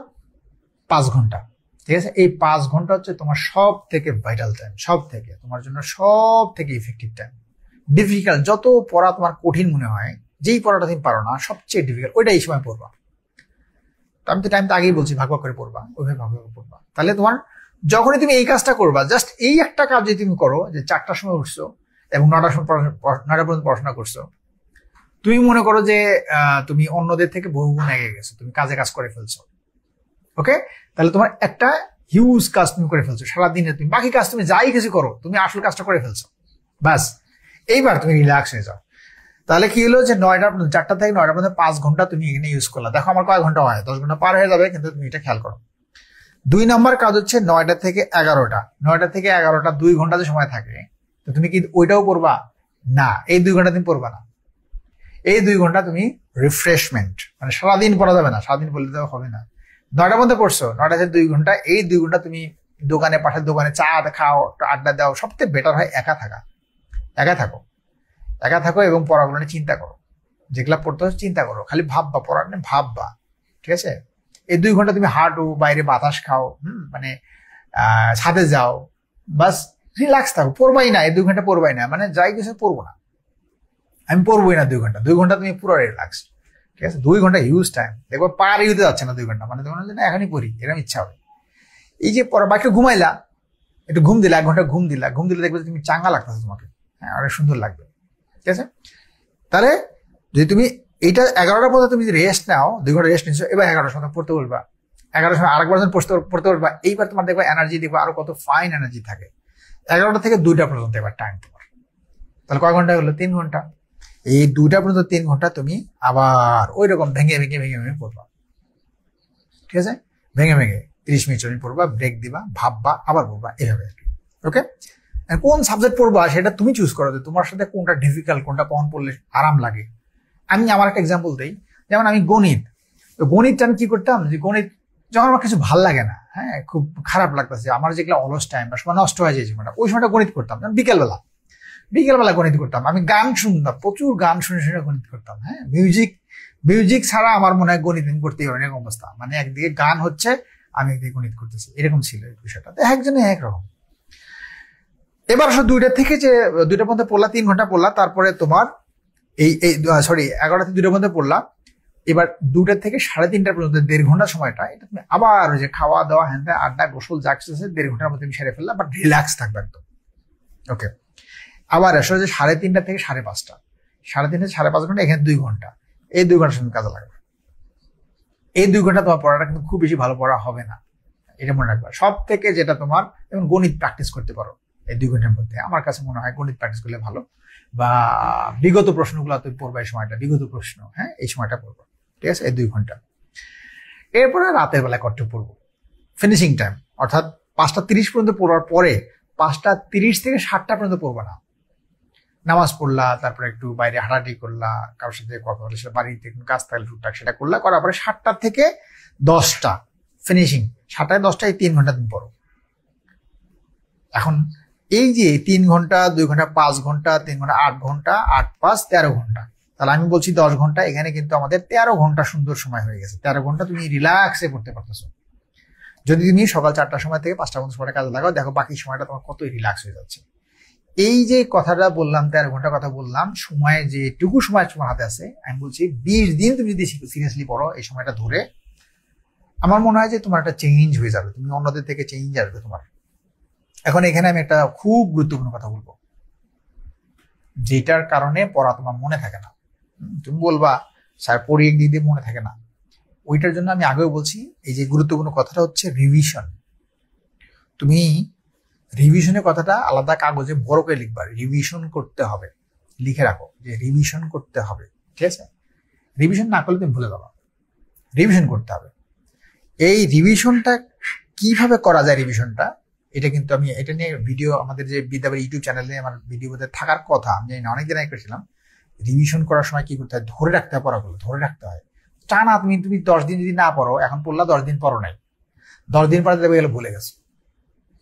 5 ঘন্টা। ঠিক আছে, এই 5 ঘন্টা হচ্ছে তোমার সব থেকে ভাইটাল টাইম, সব থেকে তোমার জন্য সব থেকে ইফেক্টিভ টাইম। ডিফিকাল্ট যত পড়া তোমার কঠিন মনে হয়, যেই পড়াটা তুমি পারো না, সবচেয়ে ডিফিকাল্ট ওইটা এই সময় পড়বা। তো আমি তো টাইমটা আগেই বলছি, ভাগ ভাগ করে পড়বা, ওইভাবে ভাগ ভাগ পড়বা। তাহলে তোমার যখনই তুমি এই কাজটা করবা, জাস্ট এই একটা কাজ যদি তুমি করো, যে 4টার সময় উঠছো এবং 9টার সময় 9টা পর্যন্ত পড়াশোনা করছো, তুমি মনে করো যে তুমি অন্যদের থেকে বহুগুণ এগিয়ে গেছো, তুমি কাজ করে ফেলছো। ওকে, তাহলে তোমার একটা হিউজ কাজ তুমি করে ফেলছো সারাদিনে। তুমি বাকি কাজ তুমি যাই কিছু করো, তুমি আসল কাজটা করে ফেলছো, বাস এইবার তুমি রিল্যাক্স হয়ে যাও। তাহলে কি হলো যে 4টা থেকে 9টা পর্যন্ত 5 ঘন্টা তুমি এখানে ইউজ করলা। দেখো আমার কয় ঘন্টা হয়, 10 ঘন্টা পার হয়ে যাবে, কিন্তু তুমি এটা খেয়াল করো। 2 নম্বর কাজ হচ্ছে 9টা থেকে 11টা। 9টা থেকে 11টা 2 ঘন্টা যে সময় থাকে, তো তুমি কি ওইটাও পড়বা না? এই 2 ঘন্টা তুমি পড়বা না। এই 2 ঘন্টা তুমি রিফ্রেশমেন্ট, মানে সারাদিন পড়া যাবে না, সারাদিন পড়লে তো হবে না। 9টা পর্যন্ত পড়ছো, 9টা থেকে 2 ঘন্টা, এই 2 ঘন্টা তুমি দোকানে, পাশের দোকানে চা খাও, আড্ডা দাও। সবথেকে বেটার হয় একা থাকা। একা থাকো এবং পড়াগুলো নিয়ে চিন্তা করো, যেগুলা পড়তে হচ্ছে চিন্তা করো, খালি ভাববা, পড়া নিয়ে ভাববা। ঠিক আছে, এই 2 ঘন্টা তুমি হাঁটো, বাইরে বাতাস খাও, মানে ছাদে যাও, বাস রিল্যাক্স থাকো, পড়বাই না। এই 2 ঘন্টা পড়বাই না, মানে যাই কিছু পড়বো না, আমি পড়বোই না 2 ঘন্টা। 2 ঘন্টা তুমি পুরো রিল্যাক্স। ঠিক আছে, 2 ঘন্টা হিউজ টাইম, দেখবো পার হতে যাচ্ছে না 2 ঘন্টা, মানে তোমার জন্য এখনই পড়ি এরকম ইচ্ছা হবে। এই যে পড়া, বাকি ঘুমাইলা, একটু ঘুম দিলা, 1 ঘন্টা ঘুম দিলে দেখবে তুমি চাঙ্গা লাগতেছে তোমাকে, হ্যাঁ, অনেক সুন্দর লাগবে। ঠিক আছে, তাহলে যদি তুমি এইটা 11টার পর্যন্ত তুমি রেস্ট নাও, 2 ঘন্টা রেস্ট নিচ্ছ, এবার 11টার সময় পড়তে বলবা, 11টার সময় আরেকবার পড়তে বলবা। এইবার তোমার দেখবে এনার্জি, দেখবে আরো কত ফাইন এনার্জি থাকে। 11টা থেকে 2টা পর্যন্ত এবার টাইম তোমার। তাহলে কয় ঘন্টা হলো? 3 ঘন্টা। এই 2টা পর্যন্ত 3 ঘন্টা তুমি আবার ওই রকম ভেঙে পড়বা। ঠিক আছে, ভেঙে 30 মিনিট 40 মিনিট পড়বা, ব্রেক দিবা, ভাববা, আবার পড়বা, এভাবে। ওকে, কোন সাবজেক্ট পড়বা সেটা তুমি চুজ করো, যে তোমার সাথে কোনটা ডিফিকাল্ট, কোনটা কখন পড়লে আরাম লাগে। আমি আমার একটা এক্সাম্পল দিই, যেমন আমি গণিতটা আমি কি করতাম, যে গণিত যখন আমার কিছু ভাল লাগে না, হ্যাঁ, খুব খারাপ লাগতেছে, আমার যেগুলো অলস টাইম বা সময় নষ্ট হয়ে যায় সময়টা, ওই সময়টা গণিত করতাম। বিকেলবেলা গণিত করতাম। আমি গান শুনতাম, প্রচুর গান শুনে গণিত করতাম। হ্যাঁ, মিউজিক ছাড়া আমার মনে হয় গণিত করতেই হবে, এরকম অবস্থা। মানে একদিকে গান হচ্ছে, আমি একদিকে গণিত করতেছি, এরকম ছিল এই বিষয়টা। একজনে একরকম। এবার আসলে 2টা থেকে যে 2টা পর্যন্ত পড়লা, 3 ঘন্টা পড়লা, তারপরে তোমার এই 11টা থেকে 2টা পর্যন্ত পড়লা। এবার 2টা থেকে 3:30 পর্যন্ত 1.5 ঘন্টা সময়টা, এটা তুমি আবার ওই যে খাওয়া দাওয়া, হ্যাঁ, আড্ডা, গোসল যা কিছু আছে 1.5 ঘন্টার মধ্যে তুমি সেরে ফেললা, বাট রিল্যাক্স থাকবে একদম। ওকে, আবার আসলে যে 3:30 থেকে 5:30, 3:30 থেকে 5:30 ঘন্টা, এখানে 2 ঘন্টা। এই 2 ঘন্টার সময় কাজে লাগবে। এই 2 ঘন্টা তোমার পড়াটা কিন্তু খুব বেশি ভালো পড়া হবে না, এটা মনে রাখবা। সব থেকে যেটা তোমার, যেমন গণিত প্র্যাকটিস করতে পারো এই 2 ঘন্টার মধ্যে। আমার কাছে মনে হয় গণিত প্র্যাকটিস করলে ভালো, বা বিগত প্রশ্নগুলো তুমি পড়বা, এই সময়টা বিগত প্রশ্ন, হ্যাঁ, এই সময়টা পড়বো। ঠিক আছে, এই 2 ঘন্টা। এরপরে রাতের বেলা কষ্ট পড়বো, ফিনিশিং টাইম, অর্থাৎ 5:30 পর্যন্ত পড়ার পরে 5:30 থেকে 7টা পর্যন্ত পড়বা না। নামাজ পড়লা, তারপরে একটু বাইরে হাঁটাহাঁটি করলা, কারোর সাথে কথা বলে, সেটা বাড়িতে কাজ থাকলে টুকটাক সেটা করলা, করার পরে 7টা থেকে 10টা ফিনিশিং। 7টায় 10টায় 3 ঘন্টা তুমি পড়ো। এখন এই যে 3 ঘন্টা, 2 ঘন্টা, 5 ঘন্টা, 3 ঘন্টা, 8 ঘন্টা, 8 5 13 ঘন্টা, তাহলে আমি বলছি 10 ঘন্টা, এখানে কিন্তু আমাদের 13 ঘন্টা সুন্দর সময় হয়ে গেছে। 13 ঘন্টা তুমি রিল্যাক্সে পড়তে পারতেছো। যদি তুমি সকাল 4টার সময় থেকে 5টা পর্যন্ত সময়টা কাজে লাগাও, দেখো বাকি সময়টা তোমার কতই রিল্যাক্স হয়ে যাচ্ছে। এই যে কথাটা বললাম, 13 ঘন্টা কথা বললাম, সময় যেটুকু সময় তোমার হাতে আছে, আমি বলছি 20 দিন তুমি যদি সিরিয়াসলি পড়ো এই সময়টা ধরে, আমার মনে হয় যে তোমার একটা চেঞ্জ হয়ে যাবে, তুমি অন্যদের থেকে চেঞ্জ আসবে তোমার। এখন এখানে আমি একটা খুব গুরুত্বপূর্ণ কথা বলবো, যেটার কারণে পড়া তোমার মনে থাকে না। তুমি বলবা স্যার পড়ি একদিন দিয়ে মনে থাকে না, ওইটার জন্য আমি আগেও বলছি, এই যে গুরুত্বপূর্ণ কথাটা হচ্ছে রিভিশন। তুমি রিভিশনের কথাটা আলাদা কাগজে বড় করে লিখবা, রিভিশন করতে হবে, লিখে রাখো যে রিভিশন করতে হবে, ঠিক আছে? রিভিশন না করলে তুমি ভুলে যাবা, রিভিশন করতে হবে। এই রিভিশনটা কিভাবে করা যায়, রিভিশনটা এটা কিন্তু আমি এটা নিয়ে ভিডিও আমাদের যে বিদ্যাবাড়ি ইউটিউব চ্যানেলে আমার ভিডিও থাকার কথা, আমি জানি না, অনেকদিন আগে করেছিলাম। রিভিশন করার সময় কি করতে হয়, ধরে রাখতে হয়, পড়াগুলো ধরে রাখতে হয়। টানা তুমি 10 দিন যদি না পড়ো, এখন পড়লা 10 দিন পড়ো নাই, 10 দিন পরে দেবে গেলে ভুলে গেছো,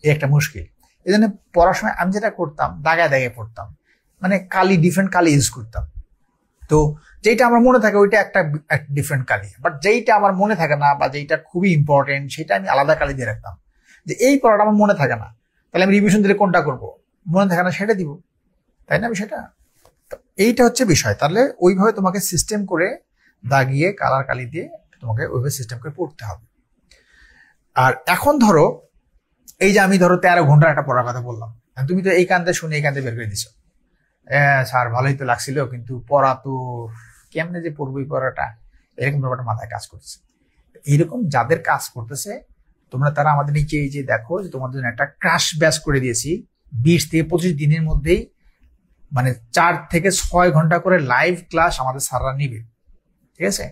এই একটা মুশকিল। এই জন্য পড়ার সময় আমি যেটা করতাম, দাগায় দাগায় পড়তাম, মানে কালি ডিফারেন্ট কালি ইউজ করতাম। তো যেটা আমার মনে থাকে ওইটা একটা ডিফারেন্ট কালি, বাট যেইটা আমার মনে থাকে না বা যেইটা খুবই ইম্পর্টেন্ট সেটা আমি আলাদা কালি দিয়ে রাখতাম। যে এই পড়াটা আমার মনে থাকে না, তাহলে আমি রিভিশন দিলে কোনটা করবো, মনে থাকে না সেটা দিব, তাই না বিষয়টা? এইটা হচ্ছে বিষয়। তাহলে ওইভাবে তোমাকে সিস্টেম করে দাগিয়ে কালার কালি দিয়ে তোমাকে ওইভাবে সিস্টেম করে পড়তে হবে। আর এখন ধরো এই যে আমি ধরো 13 ঘন্টার একটা পড়ার কথা বললাম, তুমি তো এই কান্দে শুনে এই কান্দে বের করে দিছো, স্যার ভালোই তো লাগছিল, কিন্তু পড়া তো কেমনে যে পড়বই পড়াটা, এরকম ব্যাপারটা মাথায় কাজ করতেছে। এইরকম যাদের কাজ করতেছে তোমরা, তারা আমাদের নিচে এই যে দেখো যে তোমাদের জন্য একটা ক্রাশ ব্যাচ করে দিয়েছি, 20 থেকে 25 দিনের মধ্যেই, মানে 4 থেকে 6 ঘন্টা করে লাইভ ক্লাস আমাদের স্যাররা নিবে, ঠিক আছে?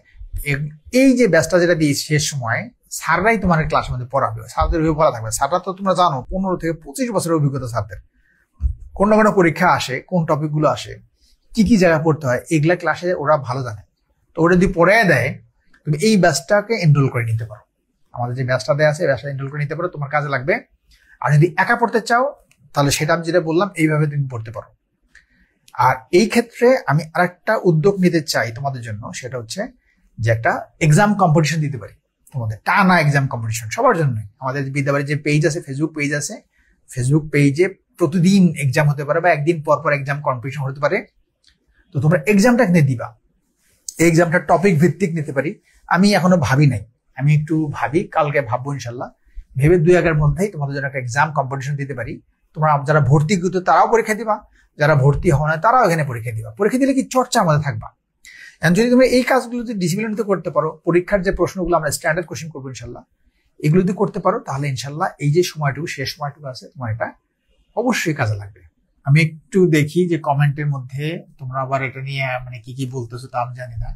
এই যে ব্যাচটা যেটা দিয়েছি শেষ সময়, স্যাররাই তোমার ক্লাসের মধ্যে পড়াবে, স্যারদের ওইভাবে পড়া থাকবে। স্যাররা তো তোমরা জানো 15 থেকে 25 বছরের অভিজ্ঞতা স্যারদের, কোন না কোনো পরীক্ষা আসে, কোন টপিক গুলো আসে, কি কি জায়গায় পড়তে হয়, এগুলা ক্লাসে ওরা ভালো জানে। তো ওরা যদি পড়ে দেয়, তুমি এই ব্যাচটাকে এনরোল করে নিতে পারো, আমাদের যে ব্যাচটা দেওয়া আছে ব্যাচটা এনরোল করে নিতে পারো, তোমার কাজে লাগবে। আর যদি একা পড়তে চাও তাহলে সেটা আমি যেটা বললাম এইভাবে তুমি পড়তে পারো। আর এই ক্ষেত্রে আমি আরেকটা উদ্যোগ নিতে চাই তোমাদের জন্য, সেটা হচ্ছে যে একটা এক্সাম কম্পিটিশন দিতে পারি তোমাদের, টানা এক্সাম কম্পিটিশন সবার জন্য। আমাদের বিদ্যাবাড়ির যে পেজ আছে, ফেসবুক পেজ আছে, ফেসবুক পেজে প্রতিদিন এক্সাম হতে পারে বা একদিন পর পর এক্সাম কম্পিটিশন হতে পারে। তো তোমরা এক্সামটা কিনে দিবা, এই এক্সামটা টপিক ভিত্তিক নিতে পারি। আমি এখনো ভাবি নাই, আমি একটু ভাবি, কালকে ভাববো ইনশাল্লাহ, ভেবে 2-1 মধ্যেই তোমাদের জন্য একটা এক্সাম কম্পিটিশন দিতে পারি। তোমরা যারা ভর্তিকৃত তারাও পরীক্ষা দিবা, যারা ভর্তি হও না তারাও এখানে পরীক্ষা দিবা। পরীক্ষা দিলে কি চর্চা আমাদের থাকবা। যদি তুমি এই কাজগুলো যদি ডিসিপ্লিনতে করতে পারো, পরীক্ষার যে প্রশ্নগুলো আমরা স্ট্যান্ডার্ড কোশ্চেন করবো ইনশাল্লাহ, এগুলো যদি করতে পারো, তাহলে ইনশাল্লাহ এই যে সময়টুকু, শেষ সময়টুকু আছে, তোমার এটা অবশ্যই কাজে লাগবে। আমি একটু দেখি যে কমেন্টের মধ্যে তোমরা আবার এটা নিয়ে মানে কি কি বলতেছো তা আমি জানি না।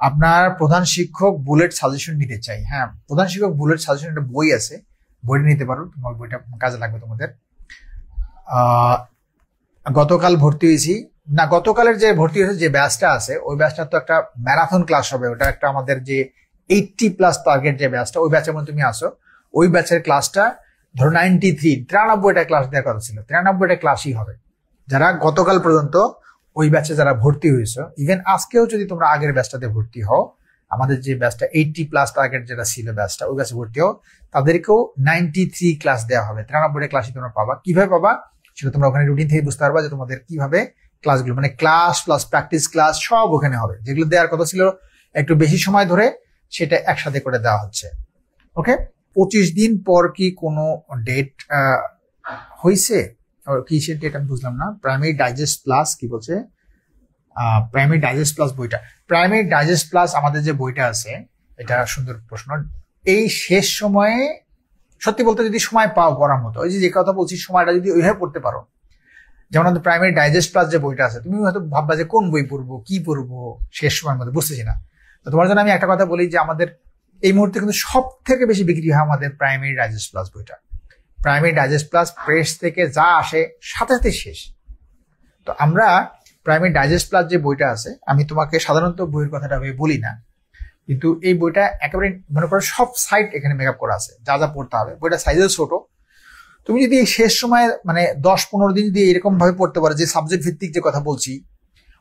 আপনার প্রধান শিক্ষক বুলেট সাজেশন নিতে চাই। হ্যাঁ, প্রধান শিক্ষক বুলেট সাজেশন একটা বই আছে, বইটা নিতে পারো, তোমার বইটা কাজে লাগবে তোমাদের। গতকাল ভর্তি হয়েছি না, গতকালের যে ভর্তি হয়েছে যে ব্যাচটা আছে, ওই ব্যাচটা তো একটা ম্যারাথন ক্লাস হবে, ওটা একটা আমাদের যে 80+ টার্গেট যে ব্যাচটা, ওই ব্যাচের মধ্যে তুমি আসো। ওই ব্যাচের ক্লাসটা ধরো 93-93টা ক্লাস দেওয়ার কথা ছিল, 93টা ক্লাসই হবে। যারা গতকাল পর্যন্ত ওই ব্যাচে যারা ভর্তি হয়েছে, ইভেন আজকেও যদি তোমরা আগের ব্যাচটাতে ভর্তি হও, আমাদের যে ব্যাচটা 80+ টার্গেট যেটা ছিল ব্যাচটা, ওই ব্যাচে ভর্তি হও, তাদেরকেও 93 ক্লাস দেওয়া হবে। 93টা ক্লাসই তোমরা পাবা। কিভাবে পাবা সেটা তোমরা ওখানে রুটিন থেকে বুঝতে পারবা, যে তোমাদের কিভাবে ক্লাসগুলো, মানে ক্লাস প্লাস প্র্যাকটিস ক্লাস সব ওখানে হবে। যেগুলো দেওয়ার কথা ছিল একটু বেশি সময় ধরে, সেটা একসাথে করে দেওয়া হচ্ছে। ওকে, 25 দিন পর কি কোনো ডেট হয়েছে? কিসের ডেট আমি বুঝলাম না। প্রাইমারি ডাইজেস্ট প্লাস কি বলছে? প্রাইমারি ডাইজেস্ট প্লাস বইটা, প্রাইমারি ডাইজেস্ট প্লাস আমাদের যে বইটা আছে, এটা সুন্দর প্রশ্ন। এই শেষ সময়ে সত্যি বলতে যদি সময় পাও পড়ার মতো, ওই যে কথা বলছি, সময়টা যদি ওইভাবে পড়তে পারো, যেমন আমাদের প্রাইমারি ডাইজেস্ট প্লাস যে বইটা আছে, তুমি হয়তো ভাববা যে কোন বই পড়বো, কি পড়বো, শেষ সময়ের মধ্যে বুঝতেছি না। তো তোমার জন্য আমি একটা কথা বলি, যে আমাদের এই মুহূর্তে কিন্তু সব থেকে বেশি বিক্রি হয় আমাদের প্রাইমারি ডাইজেস্ট প্লাস বইটা। প্রাইমারি ডাইজেস্ট প্লাস প্রেস থেকে যা আসে সাথে সাথে শেষ। তো আমরা প্রাইমারি ডাইজেস্ট প্লাস যে বইটা আছে, আমি তোমাকে সাধারণত বইয়ের কথাটা বলি না, কিন্তু এই বইটা একেবারে মনে করো সব সাইট এখানে মেকআপ করা আছে, যা যা পড়তে হবে। বইটা সাইজেও ছোট। তুমি যদি এই শেষ সময় মানে 10-15 দিন যদি এরকম ভাবে পড়তে পারো, যে সাবজেক্ট ভিত্তিক যে কথা বলছি,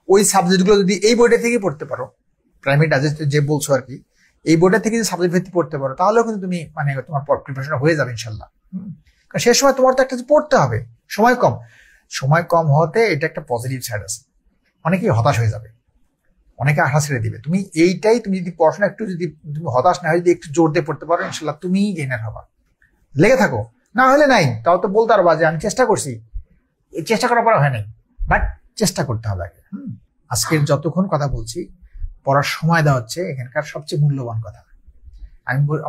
ওই সাবজেক্টগুলো যদি এই বইটা থেকে পড়তে পারো, প্রাইমারি ডাইজেস্ট যে বলছো আর কি, এই বইটা থেকে যদি সাবজেক্ট ভিত্তিক পড়তে পারো, তাহলেও কিন্তু তুমি মানে তোমার প্রিপারেশন হয়ে যাবে ইনশাল্লাহ। কারণ সে সময় তোমার তো একটা কিছু পড়তে হবে, সময় কম হতে এটা একটা পজিটিভ সাইড আছে। অনেকেই হতাশ হয়ে যাবে, অনেকে আশা ছেড়ে দিবে। তুমি এইটাই, তুমি যদি পড়াশোনা একটু যদি তুমি হতাশ না হয় যদি একটু জোর দিয়ে পড়তে পারো, ইনশাল্লাহ তুমি গেইনার হবা। লেগে থাকো, না হলে নাই, তাও তো বলতে পারবা যে আমি চেষ্টা করছি, এই চেষ্টা করার পর হয় নাই, বাট চেষ্টা করতে হবে আগে। আজকের যতক্ষণ কথা বলছি, পড়ার সময় দেওয়া হচ্ছে এখানকার সবচেয়ে মূল্যবান কথা।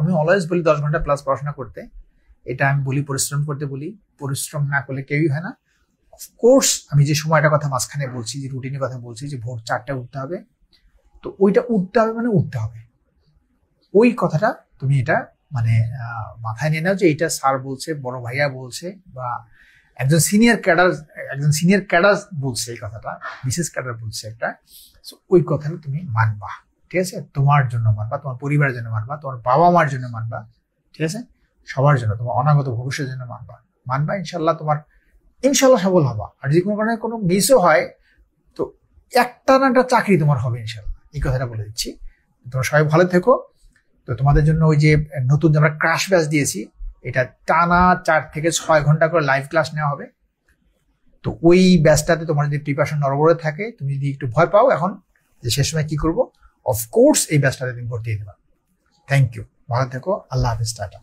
আমি অলওয়েজ বলি 10 ঘন্টা প্লাস পড়াশোনা করতে, এটা আমি বলি পরিশ্রম করতে বলি, পরিশ্রম না করলে কেউই হয় না। অফকোর্স আমি যে সময়টা কথা মাঝখানে বলছি, যে রুটিনের কথা বলছি, যে ভোর 4টায় উঠতে হবে, তো ওইটা উঠতে হবে মানে উঠতে হবে, ওই কথাটা তুমি এটা মানে মাথায় নিয়ে নাও যে এইটা স্যার বলছে, বড় ভাইয়া বলছে, বা একজন সিনিয়র ক্যাডার বলছে এই কথাটা, বিশেষ ক্যাডার বলছে একটা, ওই কথাটা তুমি মানবা। ঠিক আছে, তোমার জন্য মানবা, তোমার পরিবারের জন্য মানবা, তোমার বাবা মার জন্য মানবা, ঠিক আছে, সবার জন্য, তোমার অনাগত ভবিষ্যতের জন্য মানবা। ইনশাল্লাহ সফল হবা। আর যদি কোনো কারণে কোনো মিসও হয়, তো একটা না একটা চাকরি তোমার হবে ইনশাল্লাহ, এই কথাটা বলে দিচ্ছি। তোমরা সবাই ভালো থেকো। তো তোমাদের জন্য ওই যে নতুন আমরা ক্রাশ ব্যাচ দিয়েছি, এটা টানা 4 থেকে 6 ঘন্টা করে লাইভ ক্লাস নেওয়া হবে। তো ওই ব্যাচটাতে তোমার যদি প্রিপারেশন নড়বড়ে থাকে, তুমি যদি একটু ভয় পাও এখন যে শেষ সময় কি করবো, অফকোর্স এই ব্যাচটাতে তুমি ভর্তি দিতে পারো। থ্যাংক ইউ, ভালো থেকো, আল্লাহ হাফিজ, টাটা।